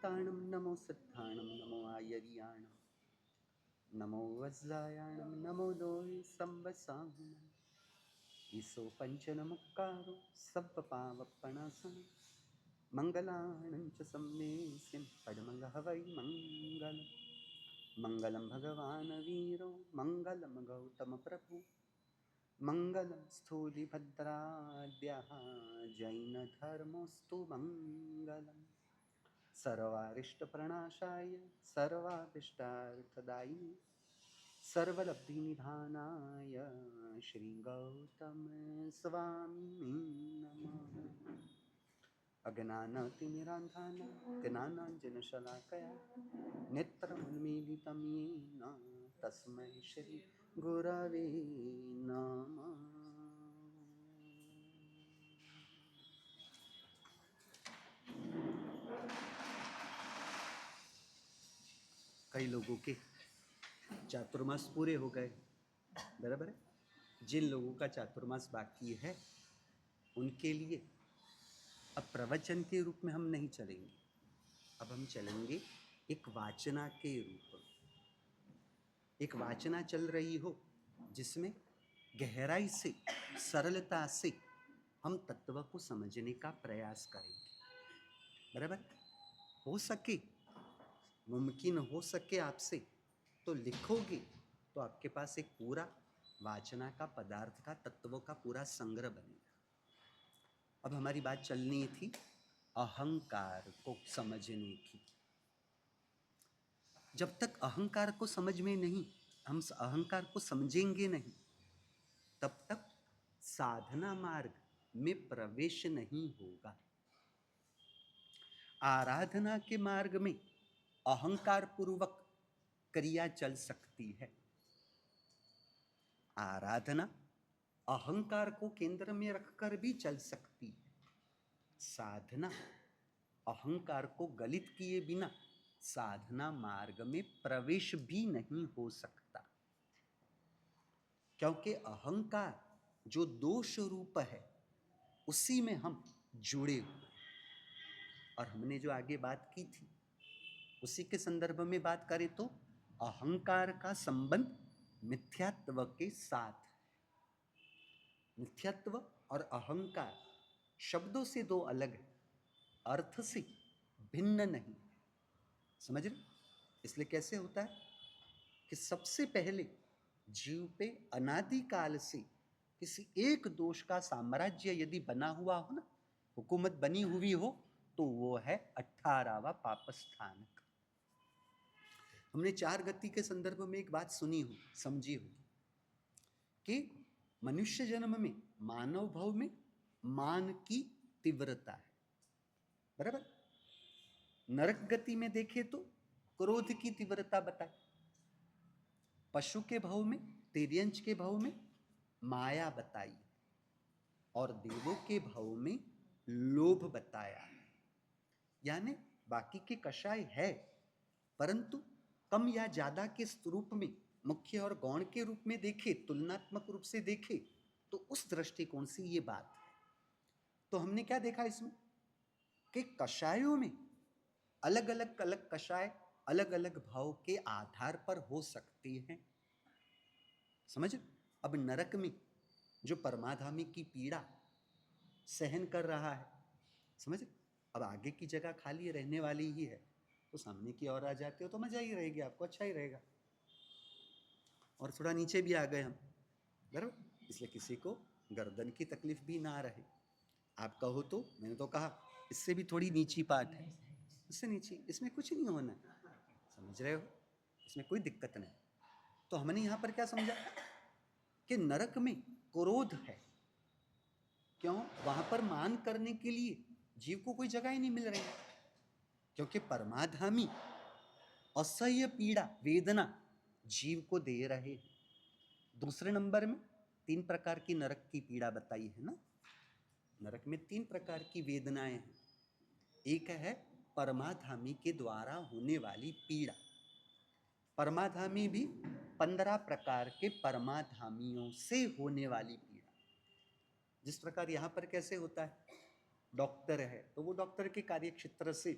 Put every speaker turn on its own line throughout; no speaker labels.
भूताणं नमो सिद्धाणं नमो आयर्याणं नमो वज्रायाणं नमो दोहि संवसाहुनं ईसो पञ्चनमुक्कारो सप्पपावप्पणासनं मङ्गलाणं च सम्मेस्यं पडमङ्गः वै मङ्गलम् मङ्गलं भगवान् वीरो मङ्गलं गौतमप्रभु मङ्गलं स्थूलिभद्राद्यः जैनधर्मोऽस्तु मङ्गलम् सर्वारिष्टप्रणाशाय सर्वाभीष्टार्थदायिने सर्वलब्धिनिधानाय श्रीगौतमस्वामिने नमः। अज्ञानतिमिरान्धानां ज्ञानाञ्जनशलाकया नेत्रमुन्मीलितं येन तस्मै श्रीगुरवे नमः। कई लोगों के चातुर्मास पूरे हो गए, बराबर है। जिन लोगों का चातुर्मास बाकी है उनके लिए अब प्रवचन के रूप में हम नहीं चलेंगे, अब हम चलेंगे एक वाचना के रूप में। एक वाचना चल रही हो जिसमें गहराई से सरलता से हम तत्व को समझने का प्रयास करेंगे, बराबर। हो सके, मुमकिन हो सके आपसे तो लिखोगे तो आपके पास एक पूरा वाचना का पदार्थ का तत्वों का पूरा संग्रह बनेगा। अब हमारी बात चलनी थी अहंकार को समझने की। जब तक अहंकार को समझ में नहीं, हम अहंकार को समझेंगे नहीं, तब तक साधना मार्ग में प्रवेश नहीं होगा। आराधना के मार्ग में अहंकार पूर्वक क्रिया चल सकती है। आराधना अहंकार को केंद्र में रखकर भी चल सकती है। साधना अहंकार को गलित किए बिना साधना मार्ग में प्रवेश भी नहीं हो सकता, क्योंकि अहंकार जो दोष रूप है उसी में हम जुड़े हुए। और हमने जो आगे बात की थी उसी के संदर्भ में बात करें तो अहंकार का संबंध मिथ्यात्व के साथ है। मिथ्यात्व और अहंकार शब्दों से दो अलग है, अर्थ से भिन्न नहीं है। समझ रहे? इसलिए कैसे होता है कि सबसे पहले जीव पे अनादिकाल से किसी एक दोष का साम्राज्य यदि बना हुआ हो ना, हुकूमत बनी हुई हो, तो वो है 18वां पाप स्थानक। हमने 4 गति के संदर्भ में एक बात सुनी हो, समझी होगी कि मनुष्य जन्म में, मानव भव में मान की तीव्रता है, बराबर। नरक गति में देखे तो क्रोध की तीव्रता बताए, पशु के भव में, तिर्यंच के भव में माया बताई, और देवों के भव में लोभ बताया। यानी बाकी के कषाय है, परंतु कम या ज्यादा के स्वरूप में मुख्य और गौण के रूप में देखे, तुलनात्मक रूप से देखे तो उस दृष्टिकोण से ये बात है। तो हमने क्या देखा इसमें कि कषायों में अलग अलग कषाय अलग अलग भाव के आधार पर हो सकते हैं। समझ? अब नरक में जो परमाधामी की पीड़ा सहन कर रहा है, समझ? अब आगे की जगह खाली रहने वाली ही है, तो सामने की ओर आ जाते हो तो मजा ही रहेगी, आपको अच्छा ही रहेगा। और थोड़ा नीचे भी आ गए हम, बराबर, इसलिए किसी को गर्दन की तकलीफ भी ना रहे। आप कहो तो, मैंने तो कहा इससे भी थोड़ी नीची पार्ट है, इससे नीची, इसमें कुछ नहीं होना, समझ रहे हो, इसमें कोई दिक्कत नहीं। तो हमने यहाँ पर क्या समझा कि नरक में क्रोध है। क्यों? वहां पर मान करने के लिए जीव को कोई जगह ही नहीं मिल रही, क्योंकि परमाधामी असह्य पीड़ा वेदना जीव को दे रहे हैं। दूसरे नंबर में 3 प्रकार की नरक की पीड़ा बताई है ना। नरक में 3 प्रकार की वेदनाएं हैं। एक है परमाधामी के द्वारा होने वाली पीड़ा। परमाधामी भी 15 प्रकार के परमाधामियों से होने वाली पीड़ा। जिस प्रकार यहाँ पर कैसे होता है, डॉक्टर है तो वो डॉक्टर के कार्य क्षेत्र से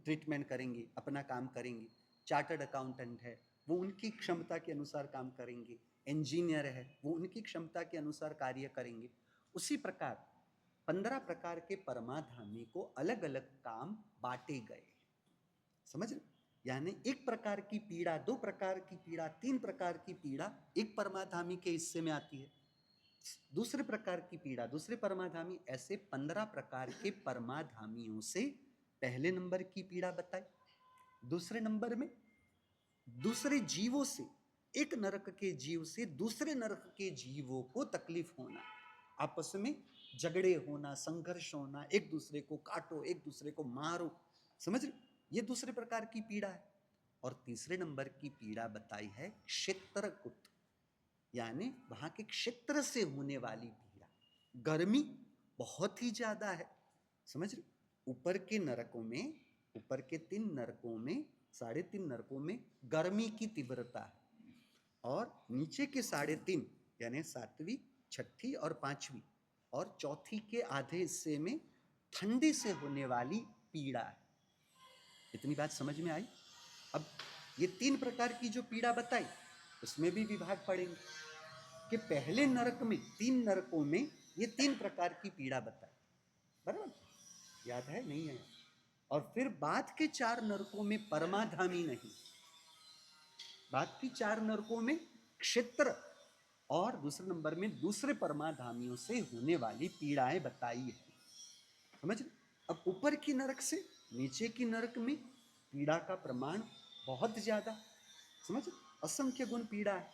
ट्रीटमेंट करेंगे, अपना काम करेंगे। चार्टर्ड अकाउंटेंट है, वो उनकी क्षमता के अनुसार काम करेंगे। इंजीनियर है, वो उनकी क्षमता के अनुसार कार्य करेंगे। उसी प्रकार 15 प्रकार के परमाधामी को अलग अलग काम बांटे गए। समझ रहे? यानी एक प्रकार की पीड़ा, 2 प्रकार की पीड़ा, 3 प्रकार की पीड़ा एक परमाधामी के हिस्से में आती है। दूसरे प्रकार की पीड़ा दूसरे परमाधामी, ऐसे 15 प्रकार के परमाधामियों से पहले नंबर की पीड़ा बताई। दूसरे नंबर में दूसरे जीवों से, एक नरक के जीव से दूसरे नरक के जीवों को तकलीफ होना, आपस में झगड़े होना, संघर्ष होना, एक दूसरे को काटो, एक दूसरे को मारो। समझ रहे? ये दूसरे प्रकार की पीड़ा है। और तीसरे नंबर की पीड़ा बताई है क्षेत्रकुत, यानी वहां के क्षेत्र से होने वाली पीड़ा। गर्मी बहुत ही ज्यादा है। समझ रहे? ऊपर के नरकों में, ऊपर के 3 नरकों में, 3.5 नरकों में गर्मी की तीव्रता है, और नीचे के 3.5 यानी 7वीं, 6ठी और 5वीं और चौथी के आधे हिस्से में ठंडी से होने वाली पीड़ा है। इतनी बात समझ में आई? अब ये 3 प्रकार की जो पीड़ा बताई, उसमें भी विभाग पड़ेंगे कि पहले नरक में, 3 नरकों में ये 3 प्रकार की पीड़ा बताई। बराबर? याद है नहीं है? और फिर बाद के 4 नरकों में परमाधामी नहीं, बाद की 4 नरकों में क्षेत्र और दूसरे नंबर में दूसरे परमाधामियों से होने वाली पीड़ाएं बताई है। समझ रहे? अब ऊपर की नरक से नीचे की नरक में पीड़ा का प्रमाण बहुत ज्यादा। समझ? असंख्य गुण पीड़ा है।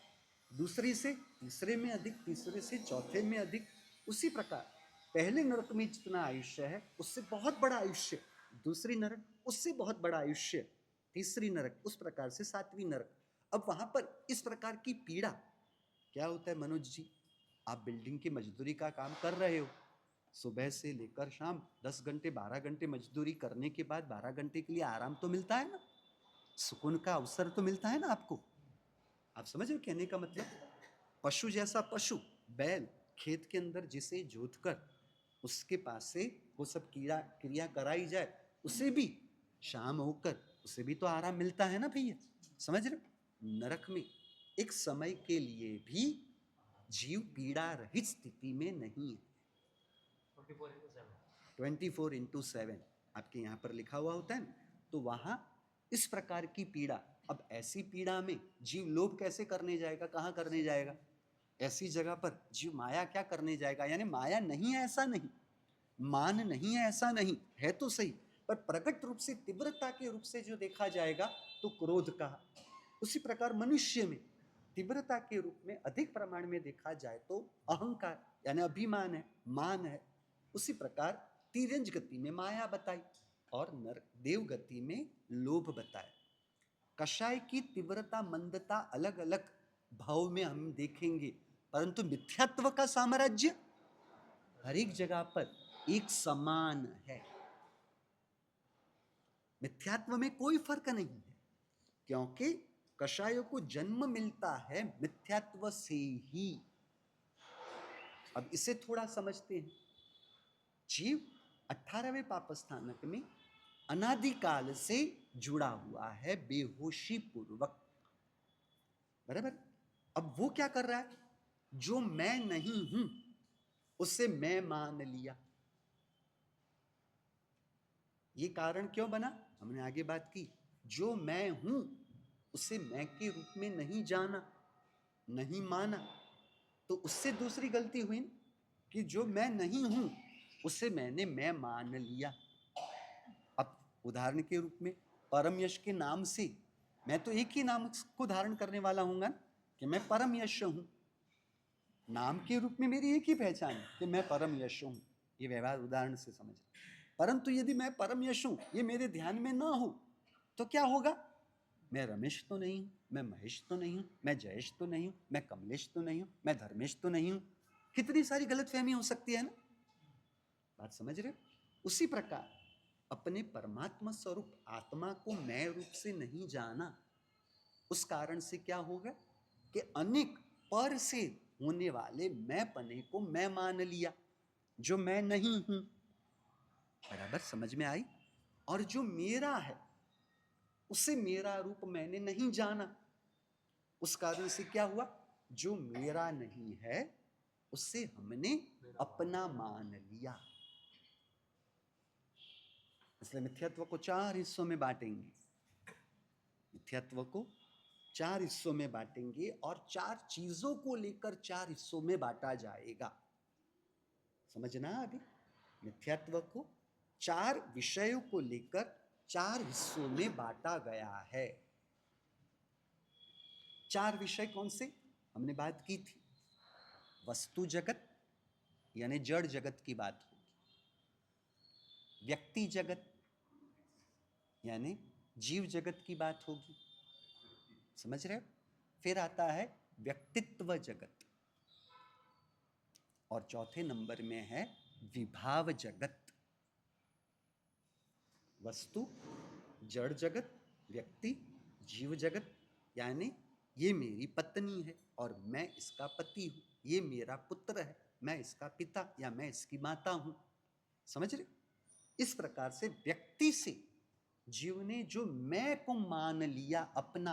दूसरी से तीसरे में अधिक, तीसरे से चौथे में अधिक। उसी प्रकार पहले नरक में जितना आयुष्य है उससे बहुत बड़ा आयुष्य, दूसरी नरक उससे बहुत बड़ा आयुष्य, तीसरी नरक उस प्रकार से 7वीं नरक। अब वहां पर इस प्रकार की पीड़ा क्या होता है मनोज जी? आप बिल्डिंग की मजदूरी का काम कर रहे हो, सुबह से लेकर शाम 10 घंटे 12 घंटे मजदूरी करने के बाद 12 घंटे के लिए आराम तो मिलता है ना, सुकून का अवसर तो मिलता है ना आपको। आप समझ रहे कहने का मतलब? पशु जैसा पशु, बैल खेत के अंदर जिसे जोतकर उसके पास से वो सब क्रिया कराई जाए, उसे भी शाम होकर उसे भी तो आराम मिलता है ना भैया। समझ रहे? नरक में एक समय के लिए भी जीव पीड़ा रहित स्थिति में नहीं है। 24/7 आपके यहाँ पर लिखा हुआ होता है ना, तो वहां इस प्रकार की पीड़ा। अब ऐसी पीड़ा में जीव लोभ कैसे करने जाएगा, कहाँ करने जाएगा? ऐसी जगह पर जीव माया क्या करने जाएगा? यानी माया नहीं है ऐसा नहीं, मान नहीं है ऐसा नहीं, है तो सही, पर प्रकट रूप से तीव्रता के रूप से जो देखा जाएगा तो क्रोध का। उसी प्रकार मनुष्य में तीव्रता के रूप में अधिक प्रमाण में देखा जाए तो अहंकार यानी अभिमान है, मान है। उसी प्रकार तिर्यंज गति में माया बताई और नर देव गति में लोभ बताया। कषाय की तीव्रता मंदता अलग अलग भाव में हम देखेंगे, परंतु मिथ्यात्व का साम्राज्य हर एक जगह पर एक समान है। मिथ्यात्व में कोई फर्क नहीं है, क्योंकि कषायों को जन्म मिलता है मिथ्यात्व से ही। अब इसे थोड़ा समझते हैं। जीव 18वें पापस्थानक में अनादिकाल से जुड़ा हुआ है बेहोशी पूर्वक। बराबर? अब वो क्या कर रहा है? जो मैं नहीं हूं उसे मैं मान लिया। ये कारण क्यों बना? हमने आगे बात की। जो मैं हूं उसे मैं के रूप में नहीं जाना, नहीं माना, तो उससे दूसरी गलती हुई कि जो मैं नहीं हूं उसे मैंने मैं मान लिया। अब उदाहरण के रूप में परम यश के नाम से मैं तो एक ही नाम को धारण करने वाला हूंगा कि मैं परम यश हूं। नाम के रूप में मेरी एक ही पहचान है कि मैं परम यश हूं। ये व्यवहार उदाहरण से समझ। परंतु यदि मैं परम यश हूं ये मेरे ध्यान में ना हो तो क्या होगा? मैं रमेश तो नहीं हूं, मैं महेश तो नहीं हूं, मैं जयेश तो नहीं हूं, मैं कमलेश तो नहीं हूं, मैं धर्मेश तो नहीं हूं। कितनी सारी गलतफहमी हो सकती है ना। बात समझ रहे? उसी प्रकार अपने परमात्मा स्वरूप आत्मा को मैं रूप से नहीं जाना, उस कारण से क्या होगा कि अनेक पर से होने वाले मैं पने को मैं मान लिया, जो मैं नहीं हूं। बराबर समझ में आई? और जो मेरा है उसे मेरा रूप मैंने नहीं जाना। उस कारण से क्या हुआ, जो मेरा नहीं है उसे हमने अपना मान लिया। इसलिए मिथ्यात्व को 4 हिस्सों में बांटेंगे। मिथ्यात्व को 4 हिस्सों में बांटेंगे और 4 चीजों को लेकर 4 हिस्सों में बांटा जाएगा। समझना, अभी मिथ्यात्व को 4 विषयों को लेकर 4 हिस्सों में बांटा गया है। 4 विषय कौन से हमने बात की थी? वस्तु जगत यानी जड़ जगत की बात होगी, व्यक्ति जगत यानी जीव जगत की बात होगी, समझ रहे हो? फिर आता है व्यक्तित्व जगत, और चौथे नंबर में है विभाव जगत। वस्तु, जड़ जगत, व्यक्ति, जीव जगत यानी ये मेरी पत्नी है और मैं इसका पति हूं, ये मेरा पुत्र है, मैं इसका पिता या मैं इसकी माता हूं। समझ रहे? इस प्रकार से व्यक्ति से जीव ने जो मैं को मान लिया, अपना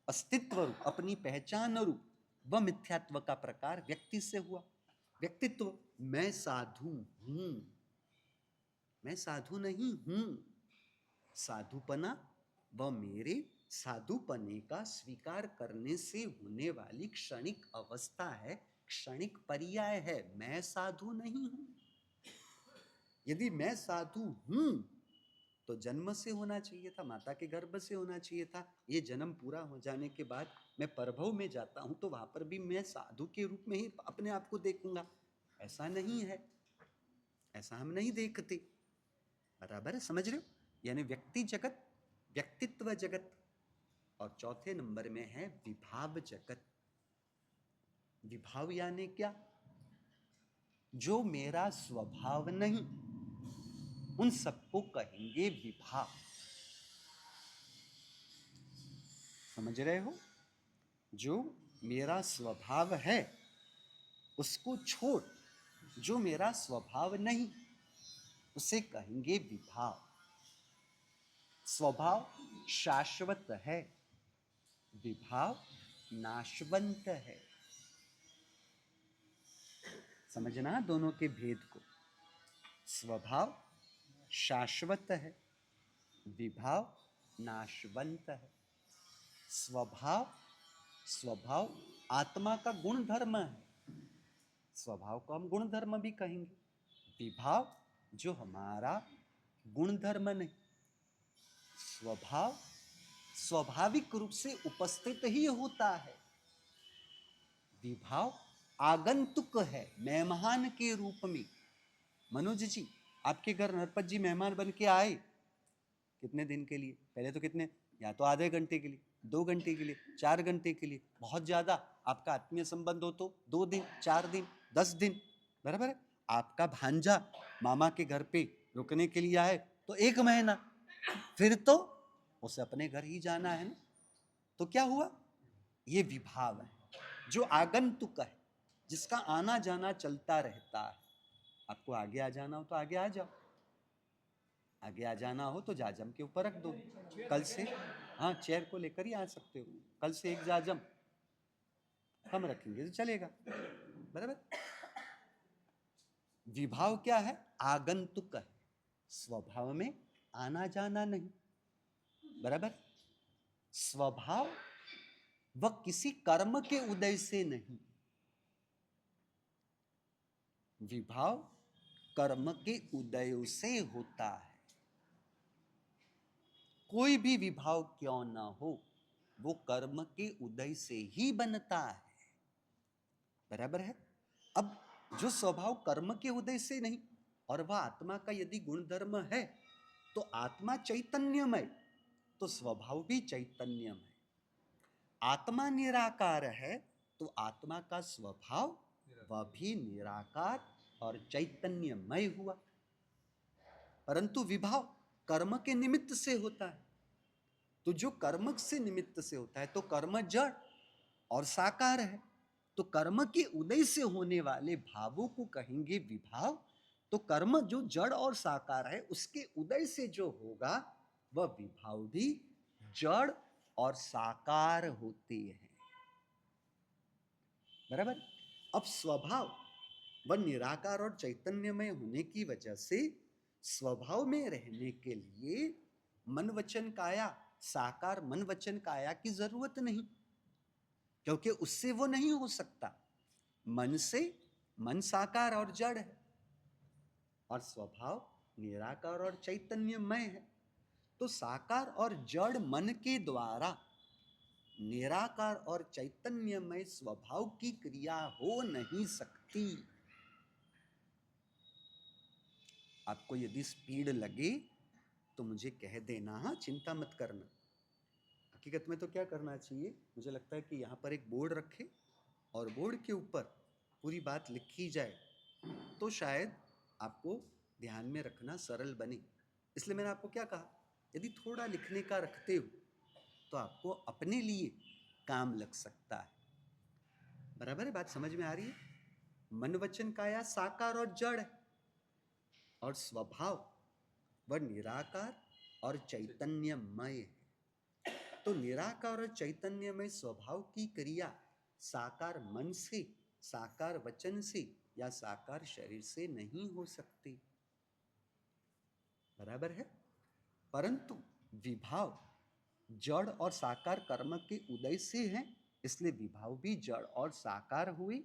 अस्तित्व रूप, अपनी पहचान रूप, वह मिथ्यात्व का प्रकार व्यक्ति से हुआ। व्यक्तित्व, मैं साधु हूं, मैं साधु नहीं हूं। साधुपना वह मेरे साधुपने का स्वीकार करने से होने वाली क्षणिक अवस्था है, क्षणिक पर्याय है, मैं साधु नहीं हूं। यदि मैं साधु हूं तो जन्म से होना चाहिए था, माता के गर्भ से होना चाहिए था। ये जन्म पूरा हो जाने के बाद मैं परभव में जाता हूं तो वहां पर भी मैं साधु के रूप में ही अपने आप को देखूंगा। ऐसा नहीं है, ऐसा हम नहीं देखते। बराबर है, समझ रहे हो? यानी व्यक्ति जगत, व्यक्तित्व जगत, और चौथे नंबर में है विभाव जगत। विभाव यानी क्या? जो मेरा स्वभाव नहीं, उन सबको कहेंगे विभाव। समझ रहे हो? जो मेरा स्वभाव है उसको छोड़, जो मेरा स्वभाव नहीं उसे कहेंगे विभाव। स्वभाव शाश्वत है, विभाव नाशवंत है। समझना दोनों के भेद को। स्वभाव शाश्वत है, विभाव नाशवंत है। स्वभाव, स्वभाव आत्मा का गुण धर्म है, स्वभाव को हम गुण धर्म भी कहेंगे। विभाव जो हमारा गुण धर्म नहीं, स्वभाव स्वाभाविक रूप से उपस्थित ही होता है। विभाव आगंतुक है, मेहमान के रूप में। मनोज जी, आपके घर नरपत जी मेहमान बन के आए, कितने दिन के लिए? पहले तो कितने, या तो आधे घंटे के लिए, 2 घंटे के लिए, 4 घंटे के लिए, बहुत ज्यादा आपका आत्मीय संबंध हो तो 2 दिन, 4 दिन, 10 दिन, बराबर है। आपका भांजा मामा के घर पे रुकने के लिए आए तो 1 महीना, फिर तो उसे अपने घर ही जाना है ना। तो क्या हुआ? ये विभाव है जो आगंतुक है, जिसका आना जाना चलता रहता है। आपको आगे आ जाना हो तो आगे आ जाओ, आगे आ जाना हो तो जाजम के ऊपर रख दो कल से। हाँ, चेयर को लेकर ही आ सकते हो, कल से 1 जाजम हम रखेंगे तो चलेगा, बराबर। विभाव क्या है? आगंतुक है, स्वभाव में आना जाना नहीं, बराबर। स्वभाव वह किसी कर्म के उदय से नहीं, विभाव कर्म के उदय से होता है। कोई भी विभाव क्यों ना हो, वो कर्म के उदय से ही बनता है, बराबर है। अब जो स्वभाव कर्म के उदय से नहीं और वह आत्मा का यदि गुण धर्म है तो आत्मा चैतन्यमय, तो स्वभाव भी चैतन्यमय। आत्मा निराकार है तो आत्मा का स्वभाव वह भी निराकार और चैतन्यमय हुआ। परंतु विभाव कर्म के निमित्त से होता है, तो जो कर्म से निमित्त से होता है तो कर्म जड़ और साकार है, तो कर्म के उदय से होने वाले भावों को कहेंगे विभाव, तो कर्म जो जड़ और साकार है उसके उदय से जो होगा वह विभाव भी जड़ और साकार होते हैं। बराबर। अब स्वभाव वह निराकार और चैतन्यमय होने की वजह से स्वभाव में रहने के लिए मन वचन काया, साकार मन वचन काया की जरूरत नहीं, क्योंकि उससे वो नहीं हो सकता। मन से मन साकार और जड़ है और स्वभाव निराकार और चैतन्यमय है। तो साकार और जड़ मन के द्वारा निराकार और चैतन्यमय स्वभाव की क्रिया हो नहीं सकती। आपको यदि स्पीड लगे तो मुझे कह देना, हाँ, चिंता मत करना। हकीकत में तो क्या करना चाहिए, मुझे लगता है कि यहाँ पर एक बोर्ड रखे और बोर्ड के ऊपर पूरी बात लिखी जाए तो शायद आपको ध्यान में रखना सरल बने। इसलिए मैंने आपको क्या कहा, यदि थोड़ा लिखने का रखते हो तो आपको अपने लिए काम लग सकता है। बराबर है, बात समझ में आ रही है? मन वचन काया साकार और जड़ है और स्वभाव वह निराकार और चैतन्यमय है। तो निराकार और चैतन्यमय स्वभाव की क्रिया साकार मन से, साकार वचन से या साकार शरीर से नहीं हो सकती। बराबर है। परंतु विभाव जड़ और साकार कर्म के उदय से है, इसलिए विभाव भी जड़ और साकार हुए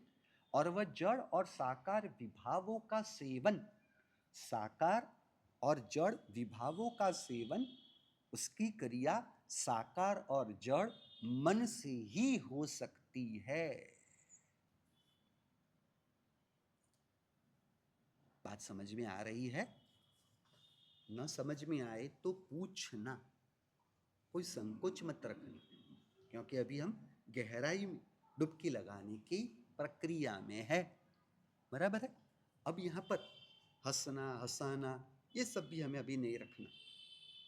और वह जड़ और साकार विभावों का सेवन, साकार और जड़ विभावों का सेवन, उसकी क्रिया साकार और जड़ मन से ही हो सकती है। बात समझ में आ रही है? न समझ में आए तो पूछना, कोई संकोच मत रखना, क्योंकि अभी हम गहराई में डुबकी लगाने की प्रक्रिया में है। बराबर है। अब यहाँ पर हंसना हंसाना ये सब भी हमें अभी नहीं रखना,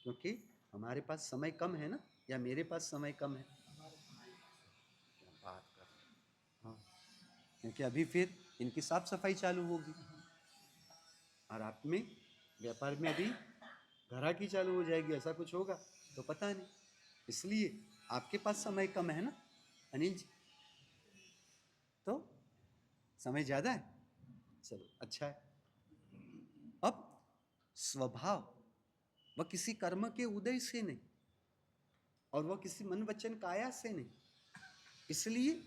क्योंकि हमारे पास समय कम है ना, या मेरे पास समय कम है? बात कर, हाँ, क्योंकि अभी फिर इनकी साफ सफाई चालू होगी और आप में व्यापार में अभी घराकी चालू हो जाएगी, ऐसा कुछ होगा तो पता नहीं। इसलिए आपके पास समय कम है ना अनिल जी, तो समय ज्यादा है, चलो अच्छा है। अब स्वभाव वह किसी कर्म के उदय से नहीं और वह किसी मन वचन काया से नहीं, इसलिए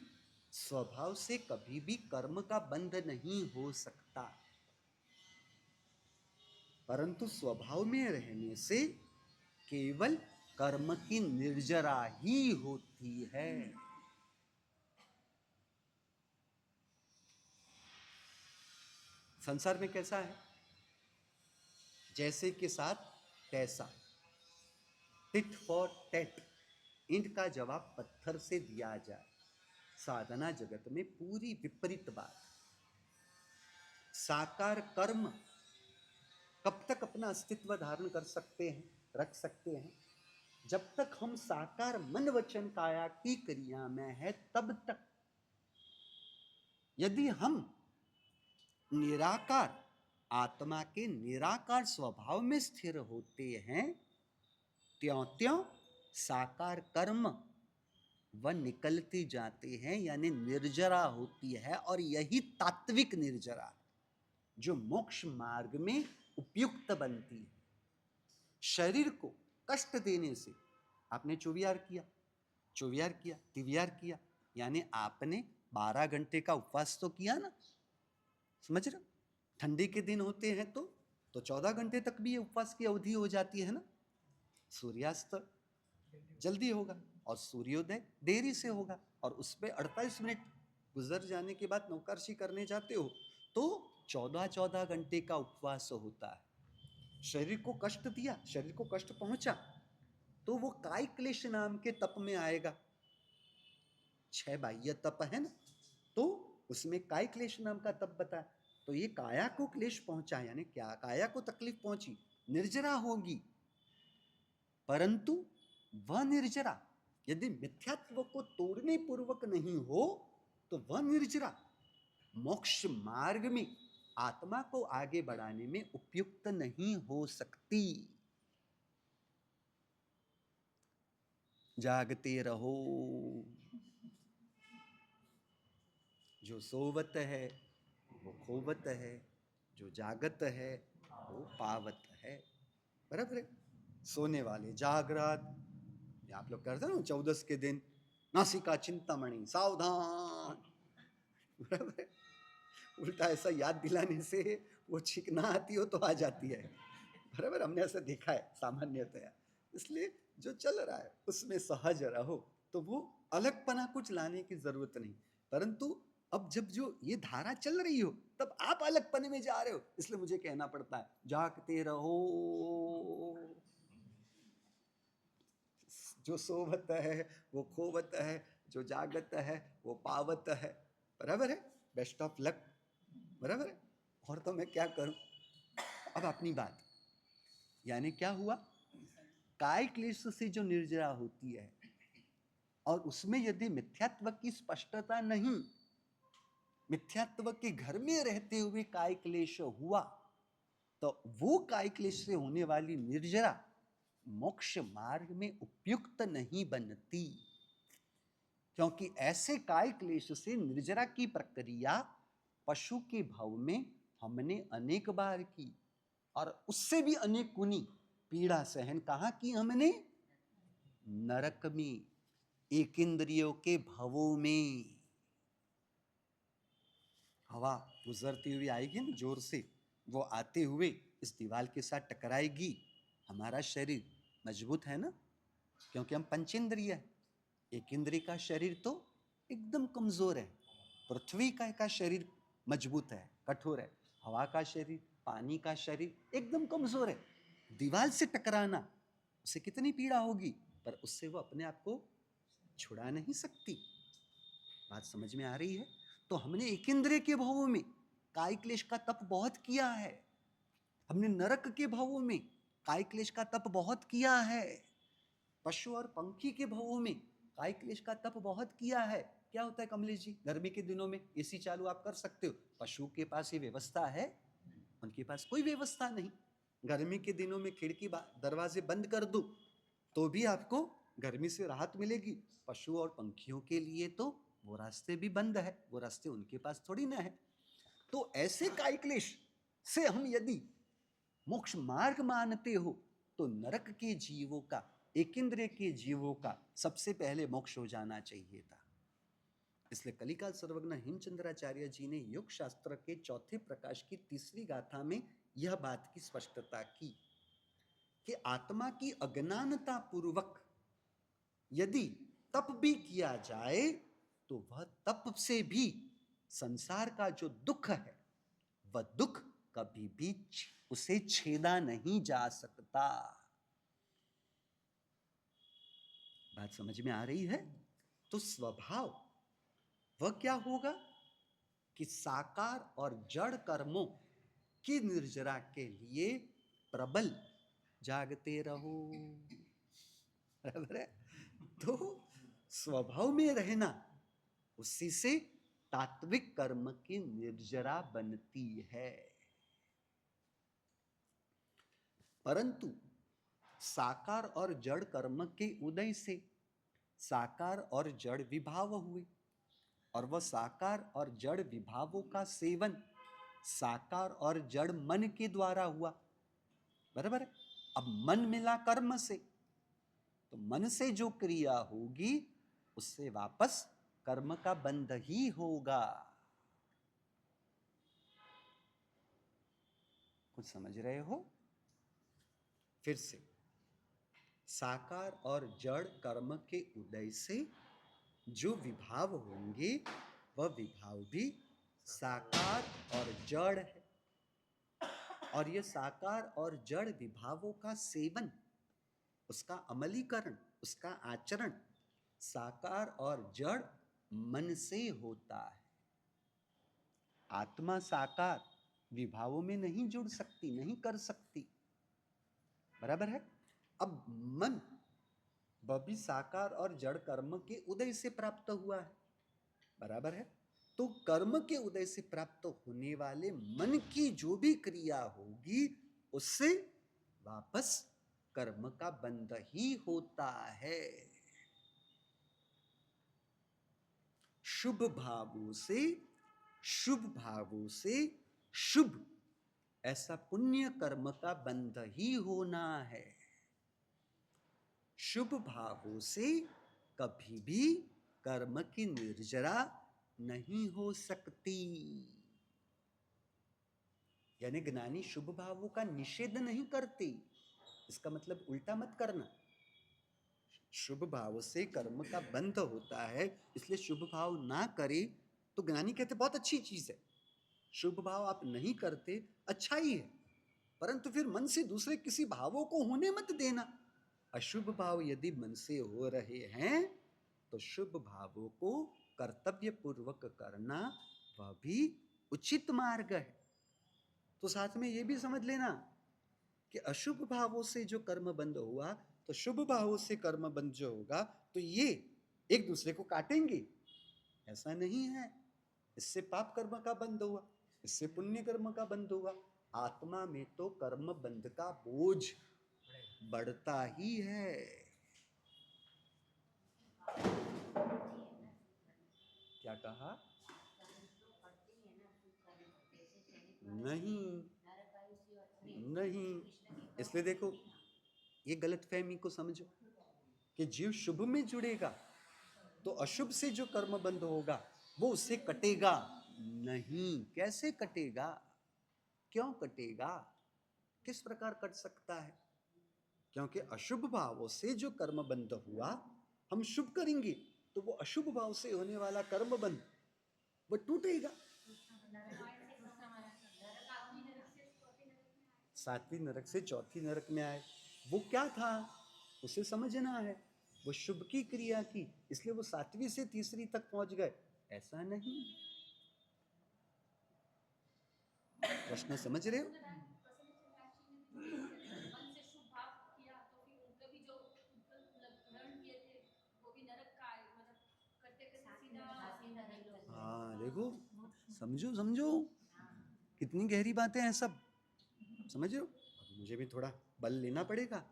स्वभाव से कभी भी कर्म का बंध नहीं हो सकता। परंतु स्वभाव में रहने से केवल कर्म की निर्जरा ही होती है। संसार में कैसा है, जैसे के साथ तैसा, टिट फॉर टैट, ईंट का जवाब पत्थर से दिया जाए। साधना जगत में पूरी विपरीत बात। साकार कर्म कब तक अपना अस्तित्व धारण कर सकते हैं, रख सकते हैं? जब तक हम साकार मन वचन काया की क्रिया में है तब तक। यदि हम निराकार आत्मा के निराकार स्वभाव में स्थिर होते हैं, त्यों त्यों साकार कर्म वह निकलती जाते हैं, यानी निर्जरा होती है। और यही तात्विक निर्जरा है जो मोक्ष मार्ग में उपयुक्त बनती है। शरीर को कष्ट देने से आपने चौविहार किया, चौविहार किया, तिविहार किया, यानी आपने 12 घंटे का उपवास तो किया ना, समझ रहे हो? ठंडी के दिन होते हैं तो 14 घंटे तक भी उपवास की अवधि हो जाती है ना। सूर्यास्त जल्दी होगा और सूर्योदय देरी से होगा, और उस पर 48 मिनट गुजर जाने के बाद नौकरशी करने जाते हो तो 14 घंटे का उपवास होता है। शरीर को कष्ट दिया, शरीर को कष्ट पहुंचा तो वो काय क्लेश नाम के तप में आएगा। 6 बाह्य तप है ना, तो उसमें काय क्लेश नाम का तप बताया। तो ये काया को क्लेश पहुंचा, यानी क्या, काया को तकलीफ पहुंची, निर्जरा होगी। परंतु वह निर्जरा यदि मिथ्यात्व को तोड़ने पूर्वक नहीं हो तो वह निर्जरा मोक्ष मार्ग में आत्मा को आगे बढ़ाने में उपयुक्त नहीं हो सकती। जागते रहो, जो सोवत है वो खोवत है, जो जागत है वो पावत है। बराबर है। सोने वाले जागृत, आप लोग करते ना 14 के दिन, नासिका चिंतामणि सावधान। बराबर है। उल्टा ऐसा याद दिलाने से वो छींक ना आती हो तो आ जाती है। बराबर, हमने ऐसा देखा है सामान्यतया। इसलिए जो चल रहा है उसमें सहज रहो, तो वो अलगपना कुछ लाने की जरूरत नहीं। परंतु अब जब जो ये धारा चल रही हो तब आप अलगपने में जा रहे हो, इसलिए मुझे कहना पड़ता है जागते रहो, जो सोवत है वो खोवत है, जो जागत है वो पावत है। बराबर है। Best of luck. बराबर है। और तो मैं क्या करूं। अब अपनी बात, यानी क्या हुआ, काय क्लेश से जो निर्जरा होती है और उसमें यदि मिथ्यात्व की स्पष्टता नहीं, मिथ्यात्व के घर में रहते हुए काय क्लेश हुआ, तो वो काय क्लेश से होने वाली निर्जरा मोक्ष मार्ग में उपयुक्त नहीं बनती। क्योंकि ऐसे काय क्लेश से निर्जरा की प्रक्रिया पशु के भाव में हमने अनेक बार की, और उससे भी अनेक गुनी पीड़ा सहन कहाँ की हमने, नरक में, एक इंद्रियों के भवों में। हवा गुजरती हुई आएगी ना जोर से, वो आते हुए इस दीवार के साथ टकराएगी। हमारा शरीर मजबूत है ना, क्योंकि हम पंचेंद्रिय है। एक इंद्रिय का शरीर तो एकदम कमजोर है। पृथ्वी का शरीर मजबूत है, कठोर है। हवा का शरीर, पानी का शरीर एकदम कमजोर है। दीवार से टकराना, उसे कितनी पीड़ा होगी, पर उससे वो अपने आप को छुड़ा नहीं सकती। बात समझ में आ रही है। तो हमने एक इंद्रिय के भावों में काय क्लेश का तप बहुत किया है, हमने नरक के भावों में काय क्लेश का तप बहुत किया है, पशु और पंखी के भावों में काय क्लेश का तप बहुत किया है। क्या होता है कमलेश जी, गर्मी के दिनों में एसी चालू आप कर सकते हो, पशु के पास ये व्यवस्था है, उनके पास कोई व्यवस्था नहीं। गर्मी के दिनों में खिड़की दरवाजे बंद कर दो तो भी आपको गर्मी से राहत मिलेगी। पशु और पंखियों के लिए तो वो रास्ते भी बंद है, वो रास्ते उनके पास थोड़ी ना है। तो ऐसे काय क्लेश से हम यदि मोक्ष मार्ग मानते हो तो नरक के जीवों का, एक इंद्रिय के जीवों का सबसे पहले मोक्ष हो जाना चाहिए था। इसलिए कलिकाल सर्वज्ञ हेमचंद्राचार्य जी ने योग शास्त्र के चौथे प्रकाश की तीसरी गाथा में यह बात की स्पष्टता की कि आत्मा की अज्ञानता पूर्वक यदि तप भी किया जाए तो वह तप से भी संसार का जो दुख है वह दुख कभी भी उसे छेदा नहीं जा सकता। बात समझ में आ रही है। तो स्वभाव वह क्या होगा कि साकार और जड़ कर्मों की निर्जरा के लिए प्रबल जागते रहो। बराबर है। तो स्वभाव में रहना, उसी से तात्विक कर्म की निर्जरा बनती है। परंतु साकार और जड़ कर्म के उदय से साकार और जड़ विभाव हुए, और वह साकार और जड़ विभावों का सेवन साकार और जड़ मन के द्वारा हुआ। बराबर है। अब मन मिला कर्म से, तो मन से जो क्रिया होगी उससे वापस कर्म का बंध ही होगा। कुछ समझ रहे हो? फिर से, साकार और जड़ कर्म के उदय से जो विभाव होंगे वह विभाव भी साकार और जड़ है, और यह साकार और जड़ विभावों का सेवन, उसका अमलीकरण, उसका आचरण साकार और जड़ मन से होता है। आत्मा साकार विभावों में नहीं जुड़ सकती, नहीं कर सकती। बराबर है। अब मन वह भी साकार और जड़ कर्म के उदय से प्राप्त हुआ है। बराबर है। तो कर्म के उदय से प्राप्त होने वाले मन की जो भी क्रिया होगी उससे वापस कर्म का बंध ही होता है। शुभ भावों से शुभ ऐसा पुण्य कर्म का बंध ही होना है। शुभ भावों से कभी भी कर्म की निर्जरा नहीं हो सकती। यानी ज्ञानी शुभ भावों का निषेध नहीं करते, इसका मतलब उल्टा मत करना। शुभ भाव से कर्म का बंध होता है, इसलिए शुभ भाव ना करे तो ज्ञानी कहते बहुत अच्छी चीज है। शुभ भाव आप नहीं करते अच्छा ही है, परंतु फिर मन से दूसरे किसी भावों को होने मत देना। अशुभ भाव यदि मन से हो रहे हैं तो शुभ भावों को कर्तव्य पूर्वक करना वह भी उचित मार्ग है। तो साथ में यह भी समझ लेना कि अशुभ भावों से जो कर्म बंद हुआ तो शुभ भावों से कर्म बंद जो होगा तो ये एक दूसरे को काटेंगे, ऐसा नहीं है। इससे पाप कर्म का बंद हुआ, इससे पुण्य कर्म का बंद हुआ। आत्मा में तो कर्म बंध का बोझ बढ़ता ही है। क्या कहा? नहीं नहीं, इसलिए देखो ये गलतफहमी को समझो कि जीव शुभ में जुड़ेगा तो अशुभ से जो कर्म बंध होगा वो उससे कटेगा नहीं। कैसे कटेगा? क्यों कटेगा? किस प्रकार कट सकता है? क्योंकि अशुभ भावों से जो कर्म बंध हुआ हम शुभ करेंगे तो वो अशुभ भाव से होने वाला कर्म बंध वो टूटेगा। सातवीं नरक से चौथी नरक में आए, वो क्या था उसे समझना है। वो शुभ की क्रिया की इसलिए वो सातवीं से तीसरी तक पहुंच गए, ऐसा नहीं। प्रश्न समझ रहे हो? हाँ देखो, समझो समझो कितनी गहरी बातें हैं सब, समझ रहे हो? मुझे भी थोड़ा बल लेना पड़ेगा,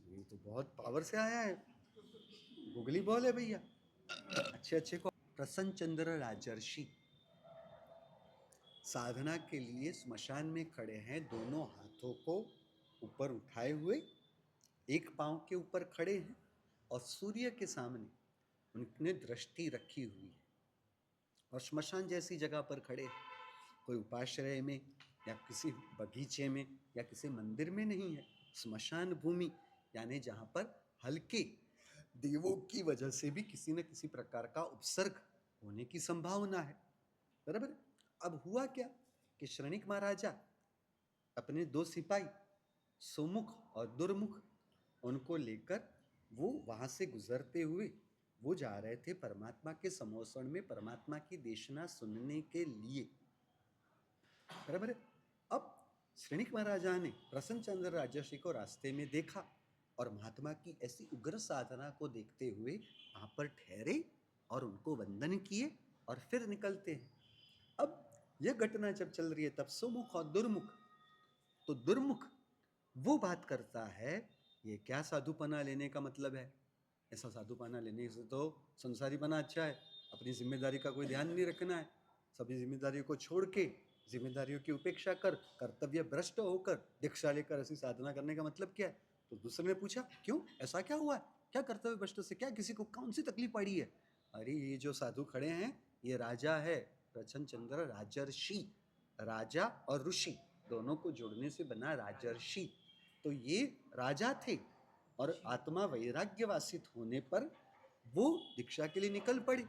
ये तो बहुत पावर से आया है, गुगली बॉल है भैया। अच्छे को प्रसन्न चंद्र राजर्षि साधना के लिए स्मशान में खड़े हैं, दोनों हाथों को ऊपर उठाए हुए, एक पांव के ऊपर खड़े हैं और सूर्य के सामने उनने दृष्टि रखी हुई है और श्मशान जैसी जगह पर खड़े हैं। कोई उपाश्रय में या किसी बगीचे में या किसी मंदिर में नहीं है, स्मशान भूमि यानी जहाँ पर हल्के देवों की वजह से भी किसी न किसी प्रकार का उपसर्ग होने की संभावना है, बराबर। अब हुआ क्या कि श्रनिक महाराजा अपने दो सिपाही सुमुख और दुर्मुख उनको लेकर वो वहां से गुजरते हुए वो जा रहे थे परमात्मा के समोषण में परमात्मा की देशना सुनने के लिए, बराबर। अब श्रेणिक महाराजा ने प्रसन्न चंद्र राजर्षि को रास्ते में देखा और महात्मा की ऐसी उग्र साधना को देखते हुए वहां पर ठहरे और उनको वंदन किए और फिर निकलते हैं। अब यह घटना जब चल रही है तब सुमुख और दुर्मुख, तो दुर्मुख वो बात करता है ये क्या साधुपना लेने का मतलब है, ऐसा साधुपना लेने से तो संसारी बना अच्छा है, अपनी जिम्मेदारी का कोई ध्यान नहीं रखना है, सभी जिम्मेदारियों को छोड़ के जिम्मेदारियों की उपेक्षा कर कर्तव्य भ्रष्ट होकर दीक्षा लेकर ऐसी साधना करने का मतलब क्या है। तो दूसरे ने पूछा क्यों, ऐसा क्या हुआ है, क्या कर्तव्य भ्रष्ट से क्या किसी को कौन सी तकलीफ पड़ी है? अरे ये जो साधु खड़े हैं ये राजा है, प्रसन्न चंद्र राजर्षि, राजा और ऋषि दोनों को जोड़ने से बना राजर्षि। तो ये राजा थे और आत्मा वैराग्य वासित होने पर वो दीक्षा के लिए निकल पड़े,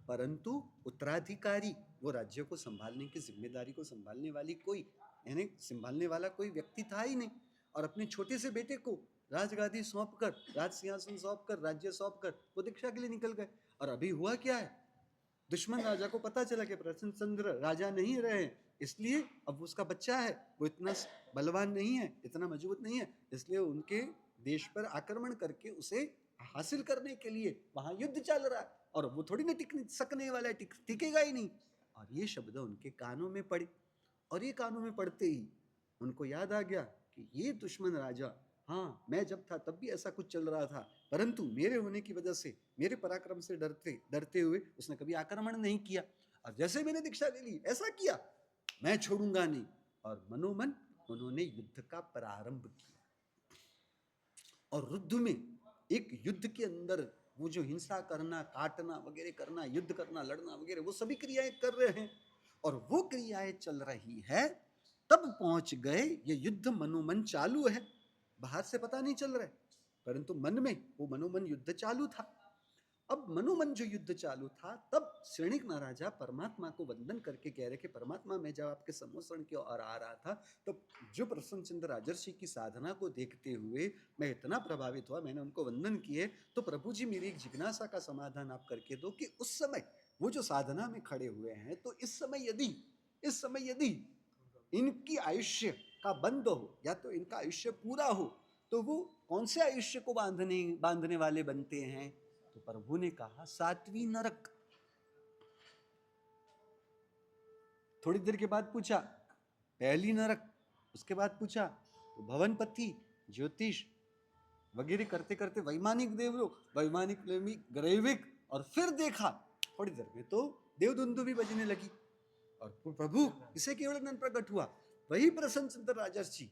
परंतु उत्तराधिकारी वो राज्य को संभालने की जिम्मेदारी को संभालने वाली कोई यानी संभालने वाला कोई व्यक्ति था ही नहीं, और अपने छोटे से बेटे को राजगादी सौंप कर राज सिंहासन सौंप कर राज्य सौंप कर वो दीक्षा के लिए निकल गए। और अभी हुआ क्या है, दुश्मन राजा को पता चला कि प्रसन्न चंद्र राजा नहीं रहे, इसलिए अब उसका बच्चा है वो इतना बलवान नहीं है, इतना मजबूत नहीं है, इसलिए उनके देश पर आक्रमण करके उसे हासिल करने के लिए वहां युद्ध चल रहा है और वो थोड़ी ना टिक सकने वाला है, टिकेगा ही नहीं। और ये शब्द उनके कानों में पड़े, और ये कानों में पड़ते ही उनको याद आ गया कि ये दुश्मन राजा, हाँ मैं जब था तब भी ऐसा कुछ चल रहा था, परंतु मेरे होने की वजह से, मेरे पराक्रम से डरते डरते हुए उसने कभी आक्रमण नहीं किया, और जैसे मैंने दीक्षा ले ली ऐसा किया, मैं छोड़ूंगा नहीं। और मनोमन उन्होंने युद्ध का प्रारंभ किया। और युद्ध में, एक युद्ध के अंदर वो जो हिंसा करना, काटना वगैरह करना, युद्ध करना, लड़ना वगैरह, वो सभी क्रियाएं कर रहे हैं, और वो क्रियाएं चल रही है, तब पहुंच गए। ये युद्ध मनोमन चालू है, बाहर से पता नहीं चल रहा है, परंतु मन में वो मनोमन युद्ध चालू था। अब मनोमन जो युद्ध चालू था, तब श्रेणिक महाराजा परमात्मा को वंदन करके कह रहे कि परमात्मा, मैं जब आपके सम्मोषण की ओर आ रहा था, तो जो प्रसन्नचंद्र राजर्षि की साधना को देखते हुए मैं इतना प्रभावित हुआ, मैंने उनको वंदन किए। तो प्रभु जी, मेरी एक जिज्ञासा का समाधान आप करके दो कि उस समय वो जो साधना में खड़े हुए हैं, तो इस समय यदि इनकी आयुष्य का बंद हो, या तो इनका आयुष्य पूरा हो, तो वो कौन से आयुष्य को बांधने वाले बनते हैं? तो प्रभु ने कहा 7वीं नरक। थोड़ी देर के बाद पूछा पहली नरक, उसके बाद पूछा तो भवनपति, ज्योतिष वगैरह करते करते वैमानिक देवलोक, वैमानिक ग्रैविक, और फिर देखा थोड़ी देर में तो देवदुंदु भी बजने लगी, और प्रभु इसे केवल ज्ञान प्रकट हुआ। वही प्रसन्नचंद्र राजर्षि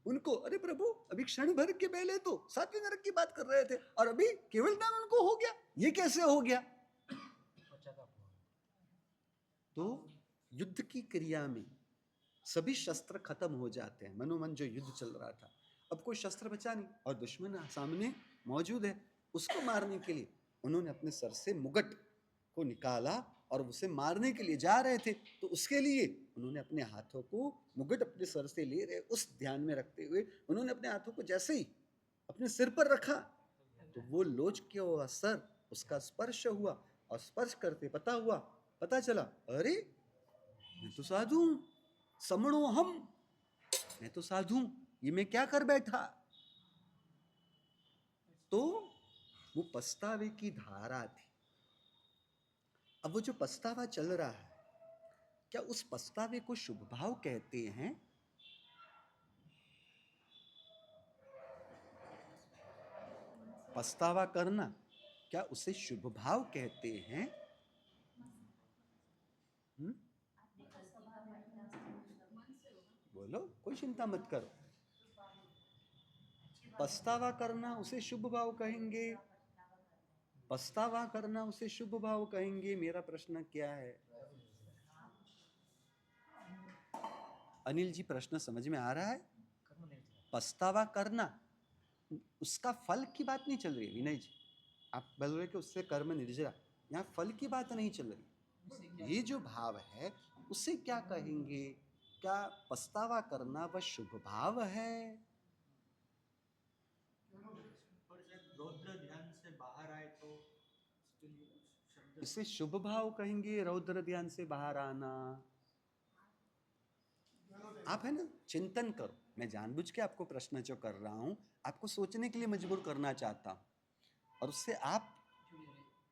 उनको, अरे प्रभु अभी क्षण भर के पहले तो 7वीं नरक की बात कर रहे थे, और अभी केवल ज्ञान उनको हो गया, ये कैसे हो गया? तो युद्ध की क्रिया में सभी शस्त्र खत्म हो जाते हैं। मनोमन जो युद्ध चल रहा था, अब कोई शस्त्र बचा नहीं, और दुश्मन सामने मौजूद है। उसको मारने के लिए उन्होंने अपने सर से मुगट को निकाला, और उसे मारने के लिए जा रहे थे, तो उसके लिए उन्होंने अपने हाथों को, मुगट अपने सर से ले रहे, उस ध्यान में रखते हुए उन्होंने अपने हाथों को जैसे ही अपने सिर पर रखा, तो वो लोच के हुआ सर, उसका स्पर्श हुआ, और स्पर्श करते पता चला, अरे मैं तो साधु हूं, समणो हम, मैं तो साधु हूं, ये मैं क्या कर बैठा? तो वो पछतावे की धारा थी। अब वो जो पछतावा चल रहा है, क्या उस पछतावे को शुभ भाव कहते हैं? पछतावा करना, क्या उसे शुभ भाव कहते हैं? बोलो, कोई चिंता मत करो। पछतावा करना उसे शुभ भाव कहेंगे? पछतावा करना उसे शुभ भाव कहेंगे? मेरा प्रश्न क्या है? अनिल जी, प्रश्न समझ में आ रहा है? पछतावा करना, उसका फल की बात नहीं चल रही है विनय जी। आप बोल रहे कि उससे कर्म निर्जरा, यहाँ फल की बात नहीं चल रही। ये जो भाव है उसे क्या कहेंगे? क्या पछतावा करना वह शुभ भाव है?
रौद्र ध्यान से बाहर आए तो
इसे शुभ भाव कहेंगे, रौद्र ध्यान से बाहर आना। आप है ना, चिंतन करो। मैं जानबूझ के आपको प्रश्न जो कर रहा हूं, आपको सोचने के लिए मजबूर करना चाहता हूं, और उससे आप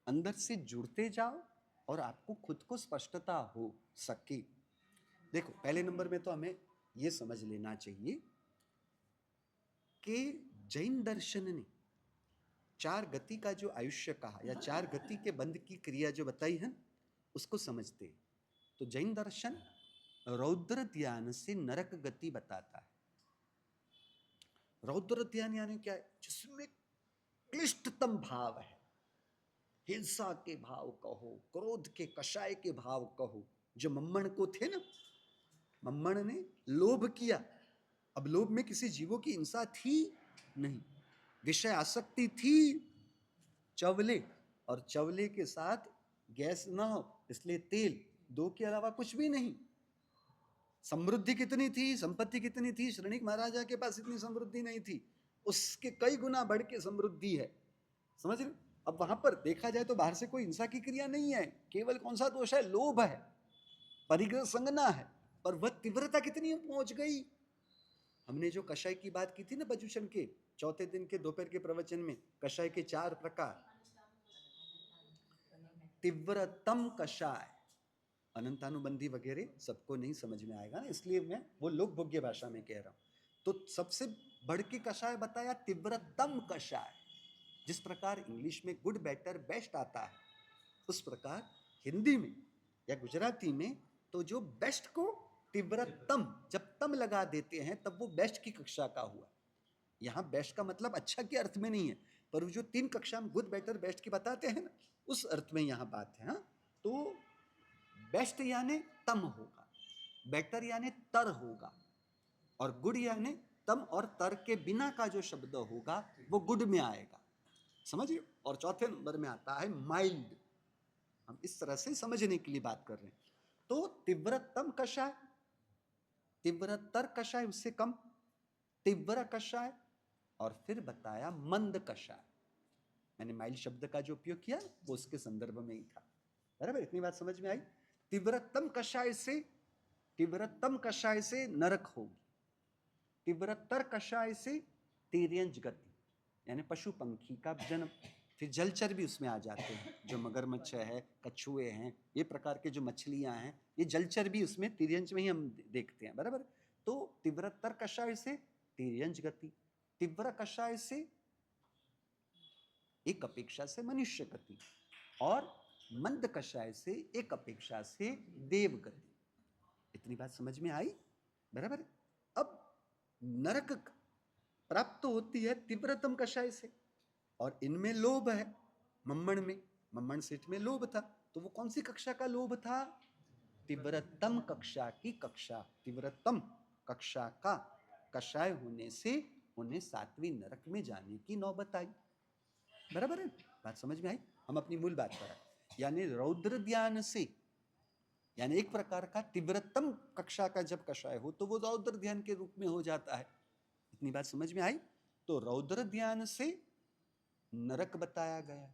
अंदर से जुड़ते जाओ, और आपको खुद को स्पष्टता हो सके। देखो, पहले नंबर में तो हमें यह समझ लेना चाहिए कि जैन दर्शन ने 4 गति का जो आयुष्य कहा, या 4 गति के बंध की क्रिया जो बताई है, उसको समझते हैं। तो जैन दर्शन रौद्र ध्यान से नरक गति बताता है। रौद्र ध्यान यानी क्या है? जिसमें क्लिष्टतम भाव है, हिंसा के भाव कहो, क्रोध के कषाय के भाव कहो, जो मम्मण को थे ना, मम्मण ने लोभ किया। अब लोभ में किसी जीवों की हिंसा थी नहीं, विषय आसक्ति थी, चवले, और चवले के साथ गैस ना हो इसलिए तेल, 2 के अलावा कुछ भी नहीं। समृद्धि कितनी थी, संपत्ति कितनी थी? श्रेणिक महाराजा के पास इतनी समृद्धि नहीं थी, उसके कई गुना बढ़ के समृद्धि है। समझ रहे? अब वहां पर देखा जाए तो बाहर से कोई हिंसा की क्रिया नहीं है, केवल कौन सा दोष है? लोभ है, परिग्रह संगना है। पर वह तीव्रता कितनी पहुंच गई? हमने जो कषाय की बात की थी ना, बजुषण के चौथे दिन के दोपहर के प्रवचन में, कषाय के 4 प्रकार, तीव्रतम कषाय, अनंतानुबंधी वगैरह सबको नहीं समझ में आएगा ना, इसलिए मैं वो लोक भोग्य भाषा में कह रहा हूँ। तो सबसे बढ़ के कषाय बताया तीव्रतम कषाय। जिस प्रकार इंग्लिश में गुड बेटर बेस्ट आता है, उस प्रकार हिंदी में या गुजराती में तो जो बेस्ट को तीव्रतम, जब तम लगा देते हैं तब वो बेस्ट की कक्षा का हुआ। यहाँ बेस्ट का मतलब अच्छा के अर्थ में नहीं है, पर वो जो 3 कक्षा में गुड बेटर बेस्ट की बताते हैं ना, उस अर्थ में यहाँ बात है। हाँ, तो बेस्ट यानी तम होगा, बेटर यानी तर होगा, और गुड यानी तम और तर के बिना का जो शब्द होगा वो गुड में आएगा, समझिए। और चौथे नंबर में आता है माइल्ड। हम इस तरह से समझने के लिए बात कर रहे हैं। तो तीव्रतम कषाय, तीव्रतर कषाय उससे कम, तीव्र कषाय, और फिर बताया मंद कषाय। मैंने माइल्ड शब्द का जो उपयोग किया वो उसके संदर्भ में ही था, बराबर। इतनी बात समझ में आई। तीव्रतम कषाय से, तीव्रतम कषाय से नरक होगी, तीव्रतर कषाय से तिर्यंच गति यानी पशु पंखी का जन्म। फिर जलचर भी उसमें आ जाते हैं, जो मगरमच्छ है, कछुए हैं, ये प्रकार के जो मछलियां हैं, ये जलचर भी उसमें तिर्यंच में ही हम देखते हैं, बराबर। तो तीव्रतर कषाय से तिर्यंच गति, तीव्र कषाय से एक अपेक्षा से मनुष्य गति, और मंद कषाय से एक अपेक्षा से देव गति। इतनी बात समझ में आई, बराबर। अब नरक प्राप्त होती है तीव्रतम कषाय से, और इनमें लोभ है। मम्मण सेठ में लोभ था, तो वो कौन सी कक्षा का लोभ था? तीव्रतम कक्षा की कक्षा, तीव्रतम कक्षा का कषाय होने से उन्हें 7वीं नरक में जाने की नौबत आई, बराबर है। बात समझ में आई। हम अपनी मूल बात पर आए, यानी रौद्र ध्यान से, यानी एक प्रकार का तीव्रतम कक्षा का जब कषाय हो तो वो रौद्र ध्यान के रूप में हो जाता है। इतनी बात समझ में आई। तो रौद्र ध्यान से नरक बताया गया,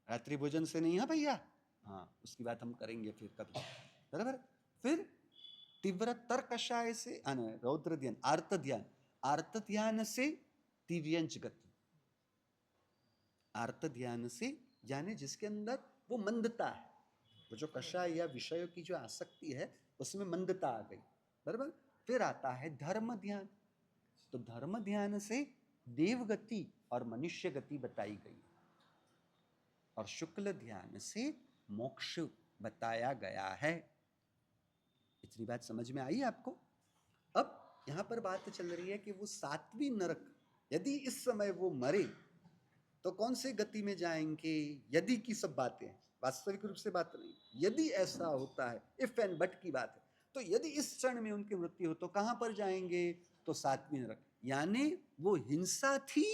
रात्रि भोजन से नहीं है भैया, हाँ उसकी बात हम करेंगे फिर कभी, बराबर। फिर तीव्रतर कषाय से रौद्र ध्यान, आर्त ध्यान, आर्त ध्यान से तिर्यंच गति, आर्त ध्यान से यानी जिसके अंदर वो मंदता है, वो जो कषाय या विषयों की जो आसक्ति है उसमें मंदता आ गई, बराबर। फिर आता है धर्म ध्यान, तो धर्म ध्यान से देव गति और मनुष्य गति बताई गई, और शुक्ल ध्यान से मोक्ष बताया गया है। इतनी बात समझ में आई आपको। अब यहां पर बात चल रही है कि वो 7वीं नरक, यदि इस समय वो मरे तो कौन से गति में जाएंगे, यदि की सब बातें हैं, वास्तविक रूप से बात नहीं। यदि ऐसा होता है, इफ एंड बट की बात है, तो यदि इस क्षण में उनकी मृत्यु हो तो कहां पर जाएंगे? तो 7वीं नरक, यानी वो हिंसा थी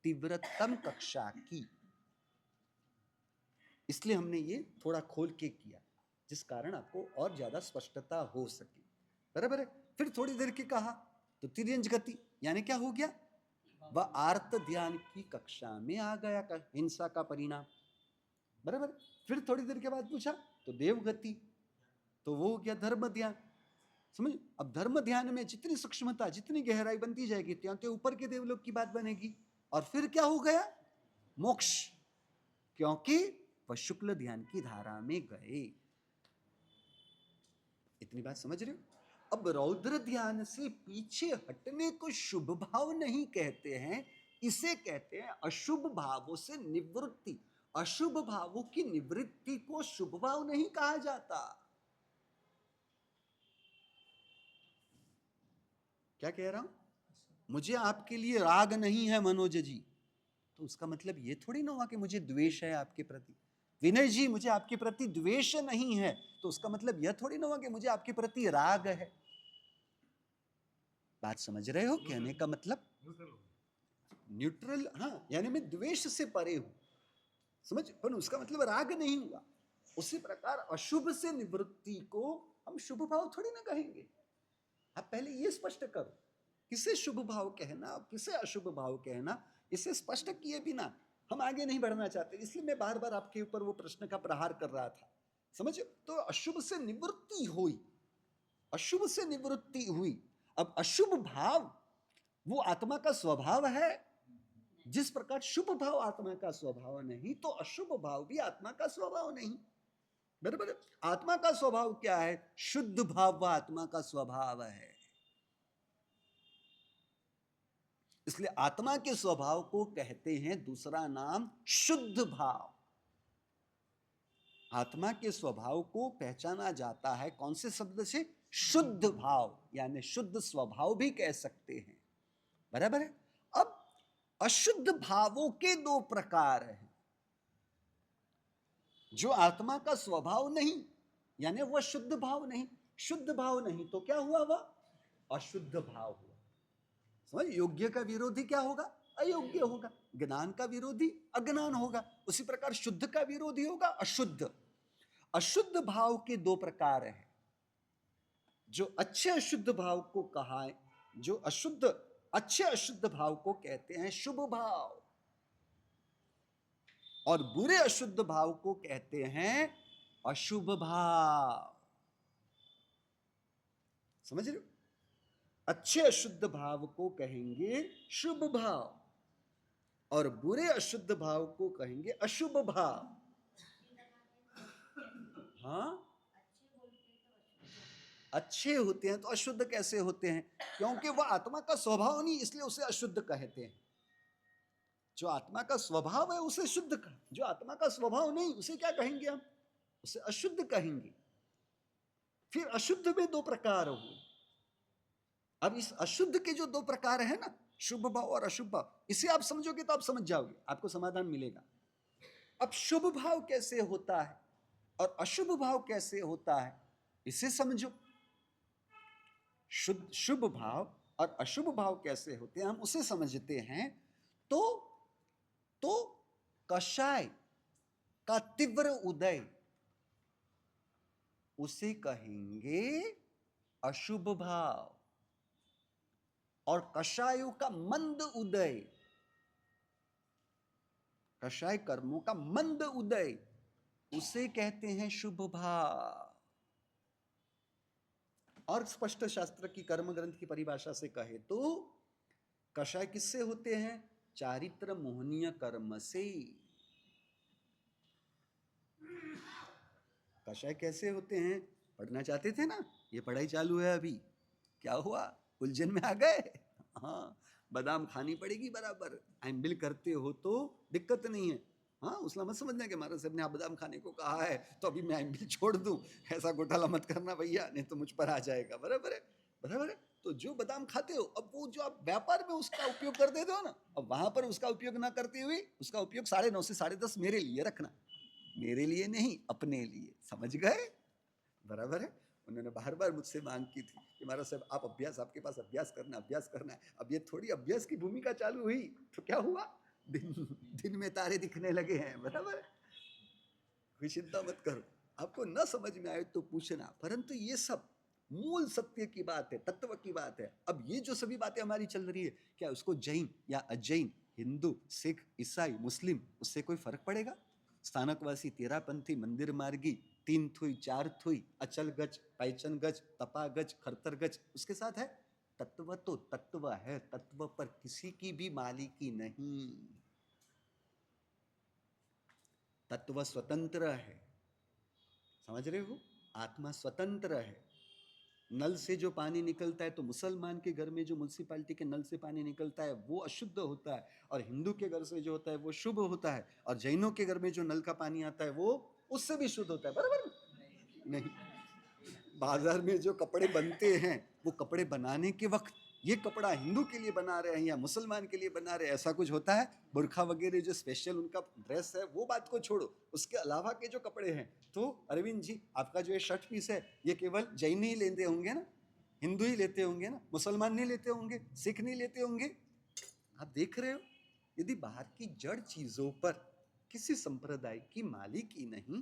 तीव्रतम कक्षा की। इसलिए हमने ये थोड़ा खोल के किया, जिस कारण आपको और ज्यादा स्पष्टता हो सके, बराबर है। फिर थोड़ी देर के कहा तो तिर्यंच गति, यानी क्या हो गया? वह आर्त ध्यान की कक्षा में आ गया हिंसा का परिणाम, बराबर। फिर थोड़ी देर के बाद पूछा तो देव गति, तो वो हो गया धर्म ध्यान, समझ। अब धर्म ध्यान में जितनी सूक्ष्मता, जितनी गहराई बनती जाएगी त्यों ऊपर के देवलोक की बात बनेगी। और फिर क्या हो गया? मोक्ष, क्योंकि वह शुक्ल ध्यान की धारा में गए। इतनी बात समझ रहे हो? अब रौद्र ध्यान से पीछे हटने को शुभ भाव नहीं कहते हैं, इसे कहते हैं अशुभ भावों से निवृत्ति। अशुभ भावों की निवृत्ति को शुभ भाव नहीं कहा जाता। क्या कह रहा हूं? मुझे आपके लिए राग नहीं है मनोज जी, तो उसका मतलब ये थोड़ी ना हुआ कि मुझे द्वेष है आपके प्रति। विनय जी, मुझे आपके प्रति द्वेष नहीं है, तो उसका मतलब यह थोड़ी ना हुआ कि मुझे आपके प्रति राग है। बात समझ रहे हो? कहने का मतलब न्यूट्रल, हाँ, यानी मैं द्वेष से परे हूं, समझ, पर उसका मतलब राग नहीं हुआ। उसी प्रकार अशुभ से निवृत्ति को हम शुभ भाव थोड़ी ना कहेंगे। आप पहले ये स्पष्ट करो, किसे शुभ भाव कहना, किसे अशुभ भाव कहना, इसे स्पष्ट किए बिना हम आगे नहीं बढ़ना चाहते। इसलिए मैं बार बार आपके ऊपर वो प्रश्न का प्रहार कर रहा था, समझ। तो अशुभ से निवृत्ति हुई, अशुभ से निवृत्ति हुई। अब अशुभ भाव वो आत्मा का स्वभाव है, जिस प्रकार शुभ भाव आत्मा का स्वभाव नहीं, तो अशुभ भाव भी आत्मा का स्वभाव नहीं, बराबर है? आत्मा का स्वभाव क्या है? शुद्ध भाव वह आत्मा का स्वभाव है। इसलिए आत्मा के स्वभाव को कहते हैं दूसरा नाम शुद्ध भाव। आत्मा के स्वभाव को पहचाना जाता है कौन से शब्द से? शुद्ध भाव, यानी शुद्ध स्वभाव भी कह सकते हैं। बराबर है? अब अशुद्ध भावों के दो प्रकार हैं। जो आत्मा का स्वभाव नहीं, यानी वह शुद्ध भाव नहीं। शुद्ध भाव नहीं तो क्या हुआ? वह अशुद्ध भाव हुआ। समझ? योग्य का विरोधी क्या होगा? अयोग्य होगा। ज्ञान का विरोधी अज्ञान होगा। उसी प्रकार शुद्ध का विरोधी होगा अशुद्ध। अशुद्ध भाव के दो प्रकार हैं। जो अच्छे अशुद्ध भाव को कहा है, जो अच्छे अशुद्ध भाव को कहते हैं शुभ भाव, और बुरे अशुद्ध भाव को कहते हैं अशुभ भाव। समझ रहे हो? अच्छे अशुद्ध भाव को कहेंगे शुभ भाव, और बुरे अशुद्ध भाव को कहेंगे अशुभ भाव। हाँ, अच्छे होते हैं तो अशुद्ध कैसे होते हैं? क्योंकि वह आत्मा का स्वभाव नहीं, इसलिए उसे अशुद्ध कहते हैं। जो आत्मा का स्वभाव है उसे शुद्ध कहा, जो आत्मा का स्वभाव नहीं उसे क्या कहेंगे? हम उसे अशुद्ध कहेंगे। फिर अशुद्ध में दो प्रकार हुए। अब इस अशुद्ध के जो दो प्रकार है ना, शुभ भाव और अशुभ भाव, इसे आप समझोगे तो आप समझ जाओगे, आपको समाधान मिलेगा। अब शुभ भाव कैसे होता है और अशुभ भाव कैसे होता है, इसे समझो। शुभ भाव और अशुभ भाव कैसे होते हैं हम उसे समझते हैं। तो कषाय का तीव्र उदय, उसे कहेंगे अशुभ भाव, और कषायों का मंद उदय, कषाय कर्मों का मंद उदय, उसे कहते हैं शुभ भाव। और स्पष्ट शास्त्र की कर्म ग्रंथ की परिभाषा से कहे तो कषाय किससे होते हैं? चारित्र मोहनीय कर्म से। कषाय कैसे होते हैं? पढ़ना चाहते थे ना, ये पढ़ाई चालू है अभी, क्या हुआ? उलझन में आ गए? हाँ, बादाम खानी पड़ेगी बराबर। एम्बिल करते हो तो दिक्कत नहीं है। हाँ, उसला मत समझना कि महाराज साहब ने आप बादाम खाने को कहा है तो अभी मैं एम्बिल छोड़ दूं। ऐसा घोटाला मत करना भैया, नहीं तो मुझ पर आ जाएगा। बराबर है? बराबर है? तो जो बादाम खाते हो, अब वो जो आप व्यापार में उसका उपयोग कर देते हो ना, अब वहां पर उसका उपयोग ना करते हुए उसका उपयोग 9:30 से 10:30 मेरे लिए रखना। मेरे लिए नहीं, अपने लिए। समझ गए? बराबर है? उन्होंने बार बार मुझसे मांग की थी कि महाराज साहब आप अभ्यास, आपके पास अभ्यास करना है। अब ये थोड़ी अभ्यास की भूमिका चालू हुई तो क्या हुआ? दिन में तारे दिखने लगे हैं। बराबर है? कोई चिंता मत करो, आपको न समझ में आए तो पूछना, परंतु ये सब मूल सत्य की बात है, तत्व की बात है। अब ये जो सभी बातें हमारी चल रही है, क्या उसको जैन या अजैन, हिंदू, सिख, ईसाई, मुस्लिम, उससे कोई फर्क पड़ेगा? स्थानकवासी, तेरापंथी, मंदिर मार्गी, 3 थुई 4 थुई, अचल गज, पैचन गज, तपा गज, खरतर गज, उसके साथ है। तत्व तो तत्व है, तत्व पर किसी की भी मालिकी नहीं। तत्व स्वतंत्र है। समझ रहे हो? आत्मा स्वतंत्र है। नल से जो पानी निकलता है तो मुसलमान के घर में जो म्युनिसिपैलिटी के नल से पानी निकलता है वो अशुद्ध होता है, और हिंदू के घर से जो होता है वो शुभ होता है, और जैनों के घर में जो नल का पानी आता है वो उससे भी शुद्ध होता है। बराबर नहीं? बाजार में जो कपड़े बनते हैं, वो कपड़े बनाने के वक्त ये कपड़ा हिंदू के लिए बना रहे हैं या मुसलमान के लिए बना रहे हैं, ऐसा कुछ होता है? बुरखा वगैरह जो स्पेशल उनका ड्रेस है वो बात को छोड़ो, उसके अलावा के जो कपड़े हैं, तो अरविंद जी आपका जो ये शर्ट पीस है ये केवल जैन ही लेते होंगे ना, हिंदू ही लेते होंगे ना, मुसलमान नहीं लेते होंगे, सिख नहीं लेते होंगे। आप देख रहे हो, यदि बाहर की जड़ चीजों पर किसी संप्रदाय की मालिकी नहीं,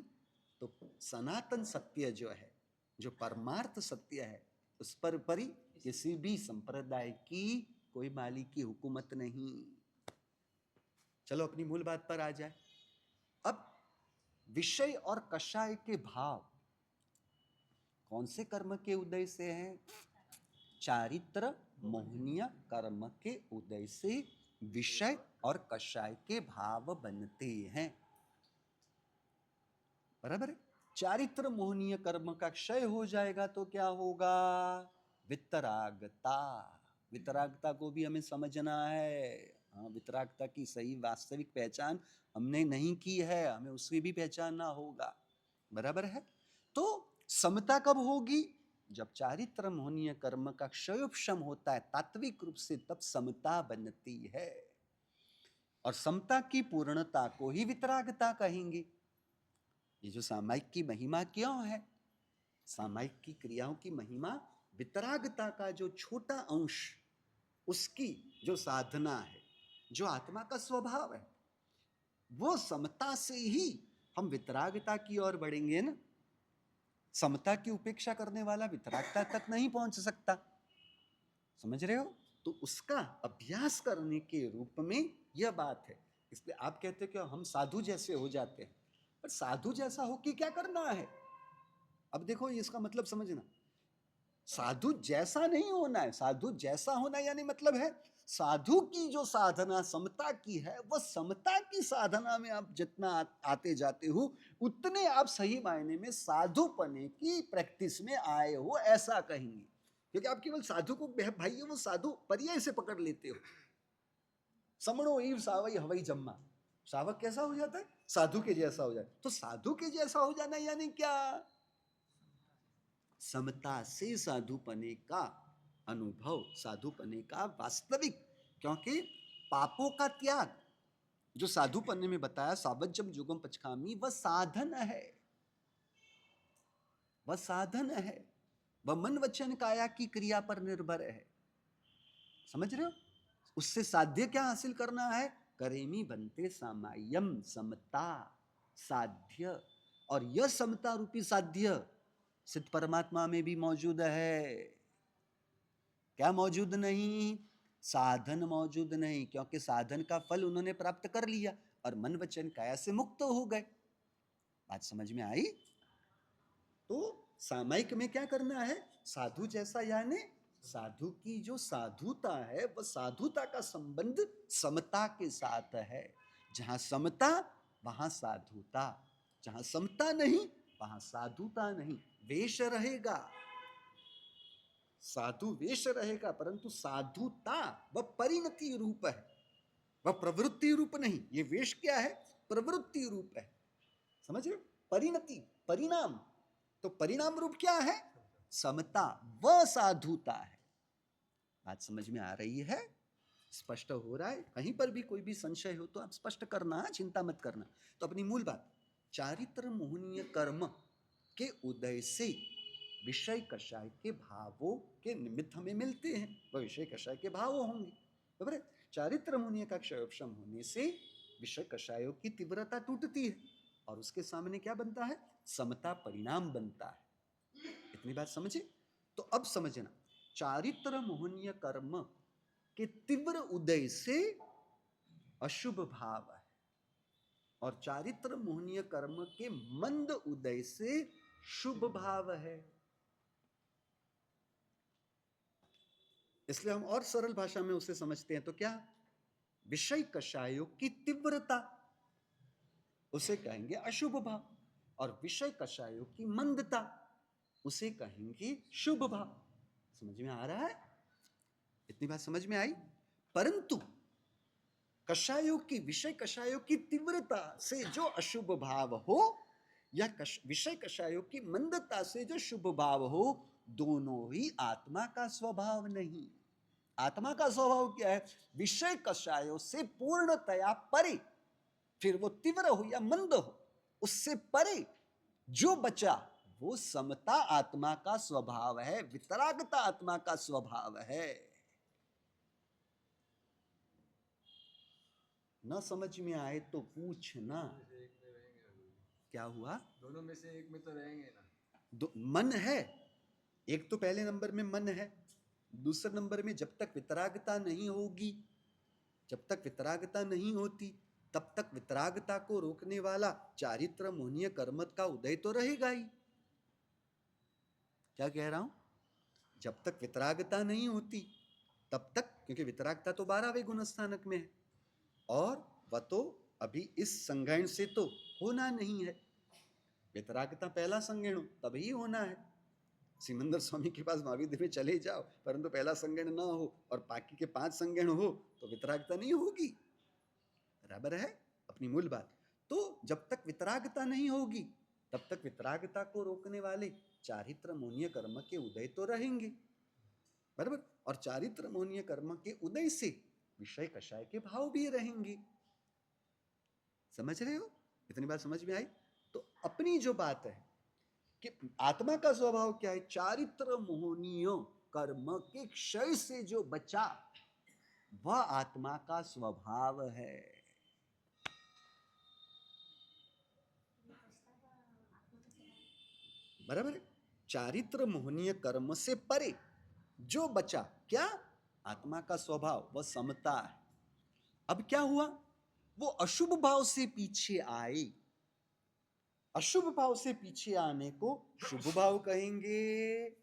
तो सनातन सत्य जो है, जो परमार्थ सत्य है, उस पर परी किसी भी संप्रदाय की कोई मालिकी हुकूमत नहीं। चलो अपनी मूल बात पर आ जाए। अब विषय और कषाय के भाव कौन से कर्म के उदय से हैं? चारित्र मोहनीय कर्म के उदय से विषय और कषाय के भाव बनते हैं। बराबर है? चारित्र मोहनीय कर्म का क्षय हो जाएगा तो क्या होगा? वितरागता। वितरागता को भी हमें समझना है। हाँ, वितरागता की सही वास्तविक पहचान हमने नहीं की है, हमें उसकी भी पहचानना होगा। बराबर है? तो समता कब होगी? जब चारित्र मोहनीय कर्म का क्षयोपशम होता है तात्विक रूप से, तब समता बनती है। और समता की पूर्णता को ही वितरागता कहेंगे। ये जो सामायिक की महिमा क्यों है? सामायिक की क्रियाओं की महिमा वितरागता का जो छोटा अंश, उसकी जो साधना है, जो आत्मा का स्वभाव है, वो समता से ही हम वितरागता की ओर बढ़ेंगे ना। समता की उपेक्षा करने वाला वितरागता तक नहीं पहुंच सकता। समझ रहे हो? तो उसका अभ्यास करने के रूप में यह बात है। इसलिए आप कहते हो कि हम साधु जैसे हो जाते हैं, पर साधु जैसा हो कि क्या करना है? अब देखो, इसका मतलब समझना, साधु जैसा नहीं होना है। साधु जैसा होना यानी मतलब है साधु की जो साधना समता की है, वह समता की साधना में आप जितना आते जाते हो, उतने आप सही मायने में साधुपने की प्रैक्टिस में आए हो, ऐसा कहेंगे। क्योंकि आप केवल साधु को भाई वो साधु पर्याय से पकड़ लेते हो। समणो ईव सावई हवई जम्मा, सावक कैसा हो जाता है? साधु के जैसा हो जाता है। तो साधु के जैसा हो जाना यानी क्या? समता से साधुपने का अनुभव, साधुपने का वास्तविक। क्योंकि पापों का त्याग जो साधुपने में बताया, सावज्जम युगम पचकामी, वह साधन है। वह साधन है, वह मन वचन काया की क्रिया पर निर्भर है। समझ रहे हो? उससे साध्य क्या हासिल करना है? करेमी बनते सामायम, समता साध्य। और यह समता रूपी साध्य सिद्ध परमात्मा में भी मौजूद है। क्या मौजूद नहीं? साधन मौजूद नहीं, क्योंकि साधन का फल उन्होंने प्राप्त कर लिया और मन वचन काया से मुक्त हो गए। बात समझ में आई? तो सामायिक में क्या करना है? साधु जैसा, यानी साधु की जो साधुता है, वह साधुता का संबंध समता के साथ है। जहां समता वहां साधुता, जहां समता नहीं वहां साधुता नहीं। वेश रहेगा, साधु वेश रहेगा, परंतु साधुता वह परिणति रूप है, वह प्रवृत्ति रूप नहीं। ये वेश क्या है? प्रवृत्ति रूप है। समझ रहे हो? परिणति, परिणाम। तो परिणाम रूप क्या है? समता, वह साधुता है। बात समझ में आ रही है? स्पष्ट हो रहा है? कहीं पर भी कोई भी संशय हो तो आप स्पष्ट करना, चिंता मत करना। तो अपनी मूल बात, चारित्र मोहनीय कर्म के उदय से विषय कषाय के भावों के निमित्त हमें मिलते हैं, वह विषय कषाय के भाव होंगे। बराबर है? चारित्र मोहनीय का क्षयोपशम होने से विषय कषायों की तीव्रता टूटती है और उसके सामने क्या बनता है? समता परिणाम बनता है। इतनी बात समझे? तो अब समझना, चारित्र मोहनीय कर्म के तीव्र उदय से अशुभ भाव है और चारित्र मोहनीय कर्म के मंद उदय से शुभ भाव है। इसलिए हम और सरल भाषा में उसे समझते हैं तो क्या? विषय कषायों की तीव्रता, उसे कहेंगे अशुभ भाव, और विषय कषायों की मंदता, उसे कहेंगे शुभ भाव। समझ में आ रहा है? इतनी बात समझ में आई? परंतु कषायों की, विषय कषायों की तीव्रता से जो अशुभ भाव हो या विषय कषायों की मंदता से जो शुभ भाव हो, दोनों ही आत्मा का स्वभाव नहीं। आत्मा का स्वभाव क्या है? विषय कषायों से पूर्णतया परे, फिर वो तीव्र हो या मंद हो, उससे परे जो बचा वो समता आत्मा का स्वभाव है, वितरागता आत्मा का स्वभाव है। न समझ में आए तो पूछना। क्या हुआ?
दोनों में से एक में तो रहेंगे ना।
मन है, एक तो पहले नंबर में मन है, दूसरे नंबर में जब तक वितरागता नहीं होगी, जब तक वितरागता नहीं होती, तब तक वितरागता को रोकने वाला चारित्र मोहनीय कर्म का उदय तो रहेगा ही। क्या कह रहा हूं? जब तक वितरागता नहीं होती तब तक, क्योंकि वितरागता तो 12वें गुण स्थानक में है और वह तो अभी इस संग्रहण से तो होना नहीं है। वितरागता पहला संगीण हो तभी होना है। सिमंदर स्वामी के पास महावीर में चले जाओ, परंतु पहला संगीण ना हो और बाकी के 5 संगीण हो तो वितरागता नहीं होगी। बराबर है अपनी मूल बात। तो जब तक वितरागता नहीं होगी तब तक वितरागता को रोकने वाले चारित्र मोहनीय कर्म के उदय तो रहेंगे, बराबर। और चारित्र मोहनीय कर्म के उदय से विषय कषाय के भाव भी रहेंगे। समझ रहे हो? इतनी बात समझ में आई? तो अपनी जो बात है कि आत्मा का स्वभाव क्या है, चारित्र मोहनीय कर्म के क्षय से जो बचा वह आत्मा का स्वभाव है। बराबर। चारित्र मोहनीय कर्म से परे जो बचा क्या, आत्मा का स्वभाव, वह समता है। अब क्या हुआ, वो अशुभ भाव से पीछे आए। अशुभ भाव से पीछे आने को शुभ भाव कहेंगे।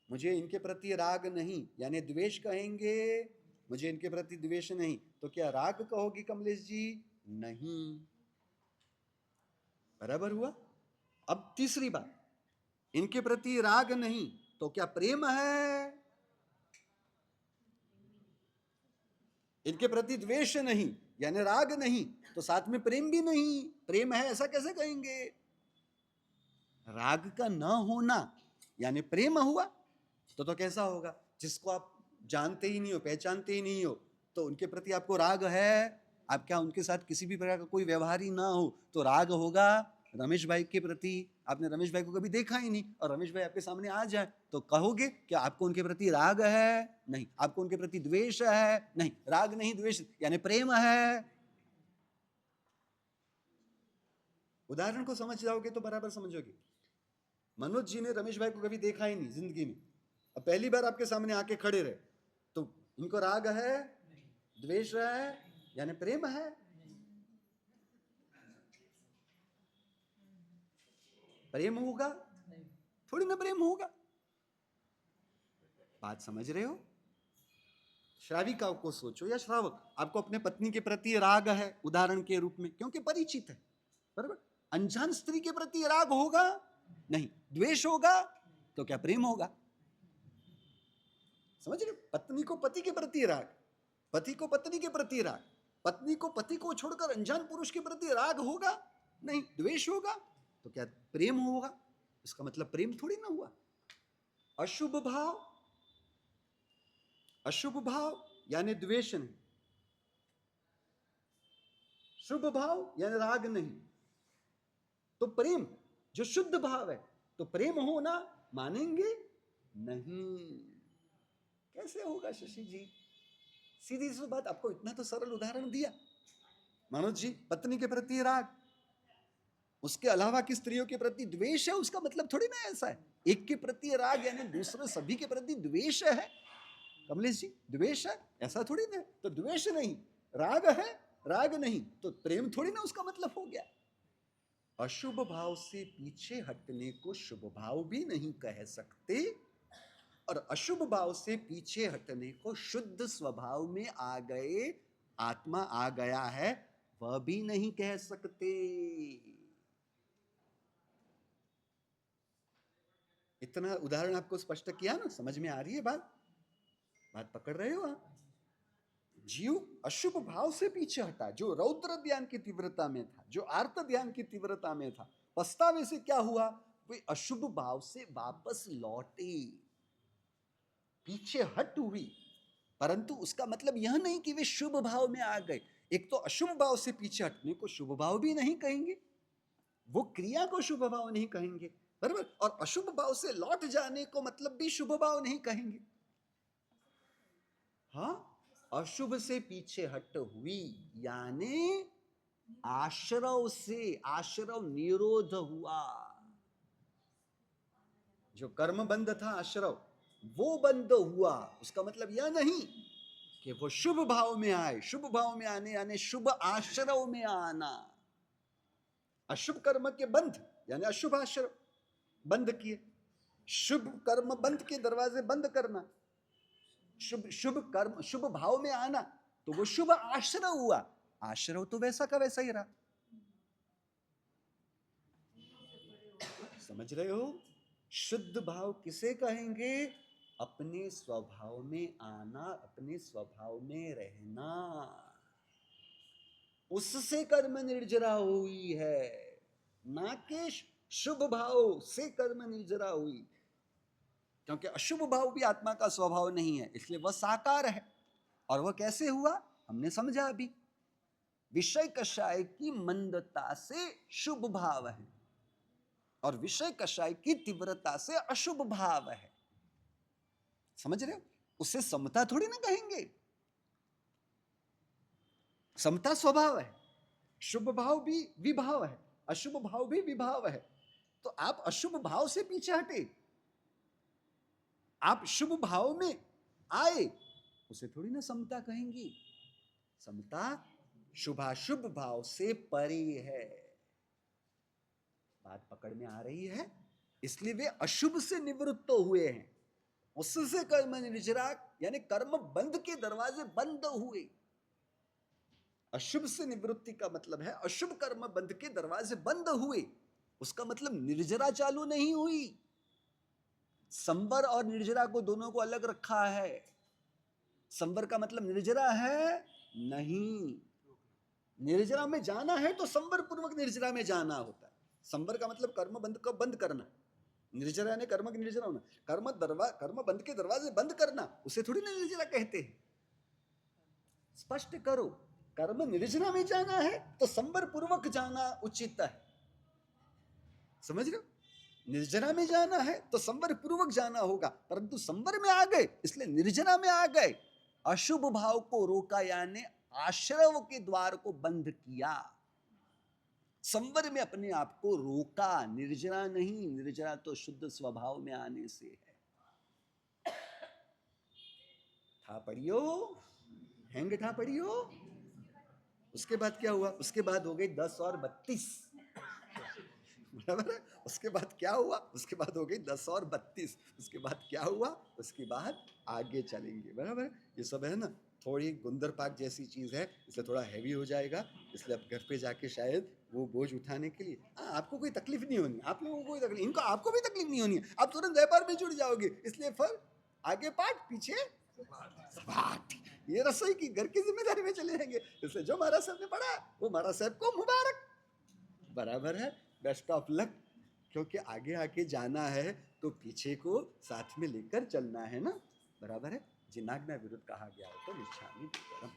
मुझे इनके प्रति राग नहीं यानी द्वेष कहेंगे। मुझे इनके प्रति द्वेष नहीं तो क्या राग कहोगी कमलेश जी? नहीं। बराबर हुआ। अब तीसरी बात, इनके प्रति राग नहीं तो क्या प्रेम है? इनके प्रति द्वेष नहीं यानी राग नहीं तो साथ में प्रेम भी नहीं। प्रेम है ऐसा कैसे कहेंगे? राग का न होना यानी प्रेम हुआ तो कैसा होगा? जिसको आप जानते ही नहीं हो, पहचानते ही नहीं हो, तो उनके प्रति आपको राग है। आप क्या उनके साथ किसी भी प्रकार का कोई व्यवहार ही ना हो तो राग होगा। रमेश भाई के प्रति आपने रमेश भाई को कभी देखा ही नहीं और रमेश भाई आपके सामने आ जाए तो कहोगे कि आपको उनके प्रति राग है? नहीं। आपको उनके प्रति द्वेष है? नहीं। राग नहीं द्वेष यानी प्रेम है। उदाहरण को समझ जाओगे तो बराबर समझोगे। मनोज जी ने रमेश भाई को कभी देखा ही नहीं जिंदगी में, अब पहली बार आपके सामने आके खड़े रहे तो इनको राग है? द्वेष है यानी प्रेम है? प्रेम होगा? थोड़ी ना प्रेम होगा। बात समझ रहे हो? श्राविका को सोचो या श्रावक, आपको अपने पत्नी के प्रति राग है उदाहरण के रूप में क्योंकि परिचित है, बराबर। अनजान स्त्री के प्रति राग होगा? नहीं। द्वेष होगा तो क्या प्रेम होगा? समझ रहे? पत्नी को पति के प्रति राग, पति को पत्नी के प्रति राग, पत्नी को पति को छोड़कर अनजान पुरुष के प्रति राग होगा? नहीं। द्वेष होगा तो क्या प्रेम होगा? इसका मतलब प्रेम थोड़ी ना हुआ। अशुभ भाव, अशुभ भाव यानी द्वेष नहीं, शुभ भाव यानी राग नहीं, तो प्रेम जो शुद्ध भाव है तो प्रेम होना मानेंगे नहीं। कैसे होगा शशि जी? सीधी सी बात, आपको इतना तो सरल उदाहरण दिया। मनोज जी पत्नी के प्रति राग, उसके अलावा की स्त्रियों के प्रति द्वेष है, उसका मतलब थोड़ी ना ऐसा है एक के प्रति राग यानी दूसरे सभी के प्रति द्वेष है। कमलेश जी द्वेष है ऐसा थोड़ी ना, तो द्वेष नहीं, राग है, राग नहीं तो प्रेम थोड़ी ना उसका मतलब हो गया। अशुभ भाव से पीछे हटने को शुभ भाव भी नहीं कह सकते और अशुभ भाव से पीछे हटने को शुद्ध स्वभाव में आ गए, आत्मा आ गया है, वह भी नहीं कह सकते। इतना उदाहरण आपको स्पष्ट किया ना? समझ में आ रही है बात? बात पकड़ रहे हो आप? जीव अशुभ भाव से पीछे हटा, जो रौद्र ध्यान की तीव्रता में था, जो आर्त ध्यान की तीव्रता में था, पछतावे से क्या हुआ? वे अशुभ भाव से वापस लौटे, पीछे हट हुई। परंतु उसका मतलब यह नहीं कि वे शुभ भाव में आ गए। एक तो अशुभ भाव से पीछे हटने को शुभ भाव भी नहीं कहेंगे, वो क्रिया को शुभ भाव नहीं कहेंगे, बराबर। और अशुभ भाव से लौट जाने को मतलब भी शुभ भाव नहीं कहेंगे। हाँ, अशुभ से पीछे हट हुई यानी आश्रव से, आश्रव निरोध हुआ। जो कर्म बंध था आश्रव, वो बंद हुआ। उसका मतलब यह नहीं कि वो शुभ भाव में आए। शुभ भाव में आने यानी शुभ आश्रव में आना। अशुभ कर्म के बंध यानी अशुभ आश्रव बंद किए, शुभ कर्म बंद के दरवाजे बंद करना, शुभ कर्म शुभ भाव में आना, तो वो शुभ आश्रय हुआ। आश्रय तो वैसा का वैसा ही रहा। समझ रहे हो? शुद्ध भाव किसे कहेंगे? अपने स्वभाव में आना, अपने स्वभाव में रहना, उससे कर्म निर्जरा हुई है, ना कि शुभ भाव से कर्म निर्जरा हुई। क्योंकि अशुभ भाव भी आत्मा का स्वभाव नहीं है, इसलिए वह साकार है। और वह कैसे हुआ हमने समझा अभी। विषय कषाय की मंदता से शुभ भाव है और विषय कषाय की तीव्रता से अशुभ भाव है। समझ रहे हो? उसे समता थोड़ी ना कहेंगे। समता स्वभाव है, शुभ भाव भी विभाव है, अशुभ भाव भी विभाव है। तो आप अशुभ भाव से पीछे हटे, आप शुभ भाव में आए, उसे थोड़ी ना समता कहेंगी। समता शुभाशुभ भाव से परे है। बात पकड़ में आ रही है? इसलिए वे अशुभ से निवृत्त हुए हैं, उससे कर्म निर्जरा, यानी कर्म बंद के दरवाजे बंद हुए। अशुभ से निवृत्ति का मतलब है अशुभ कर्म बंद के दरवाजे बंद हुए। उसका मतलब निर्जरा चालू नहीं हुई। संवर और निर्जरा को दोनों को अलग रखा है। संवर का मतलब निर्जरा है नहीं, निर्जरा में जाना है तो संवर पूर्वक निर्जरा में जाना होता है। संवर का मतलब कर्म बंद को बंद करना, निर्जरा ने कर्म की निर्जरा होना। कर्म बंद के दरवाजे बंद करना, उसे थोड़ी ना निर्जरा कहते हैं। स्पष्ट करो, कर्म निर्जरा में जाना है तो संवर पूर्वक जाना उचित है। समझ रहे हो? निर्जरा में जाना है तो संवर पूर्वक जाना होगा, परंतु संवर में आ गए इसलिए निर्जरा में आ गए। अशुभ भाव को रोका, यानी आश्रव के द्वार को बंद किया, संवर में अपने आप को रोका, निर्जरा नहीं। निर्जरा तो शुद्ध स्वभाव में आने से है। था पढ़ियो, हैंग था पढ़ियो। उसके बाद क्या हुआ? उसके बाद हो गई 10 और 32, बराबर है? उसके बाद क्या हुआ? उसके बाद हो गई 10 और 32। उसके बाद क्या हुआ? उसके बाद आगे चलेंगे, बराबर है? ये सब है ना, थोड़ी गुंदर पाक जैसी चीज है, इसलिए थोड़ा हैवी हो जाएगा। इसलिए अब घर पे जाके शायद वो बोझ उठाने के लिए आपको कोई तकलीफ नहीं होनी, आप लोगों को कोई तकलीफ, इनको आपको भी तकलीफ नहीं होनी है। आप तुरंत व्यापार में जुड़ जाओगे। इसलिए फिर आगे पाठ पीछे सपाट, ये रसोई की घर की जिम्मेदारी में चले जाएंगे। इसलिए जो महाराज साहब ने पढ़ा वो महाराज साहब को मुबारक, बराबर है? Best of luck. क्योंकि आगे आके जाना है तो पीछे को साथ में लेकर चलना है ना, बराबर है? जिनाज्ञा विरुद्ध कहा गया हो तो मिच्छामि दुक्कड़म।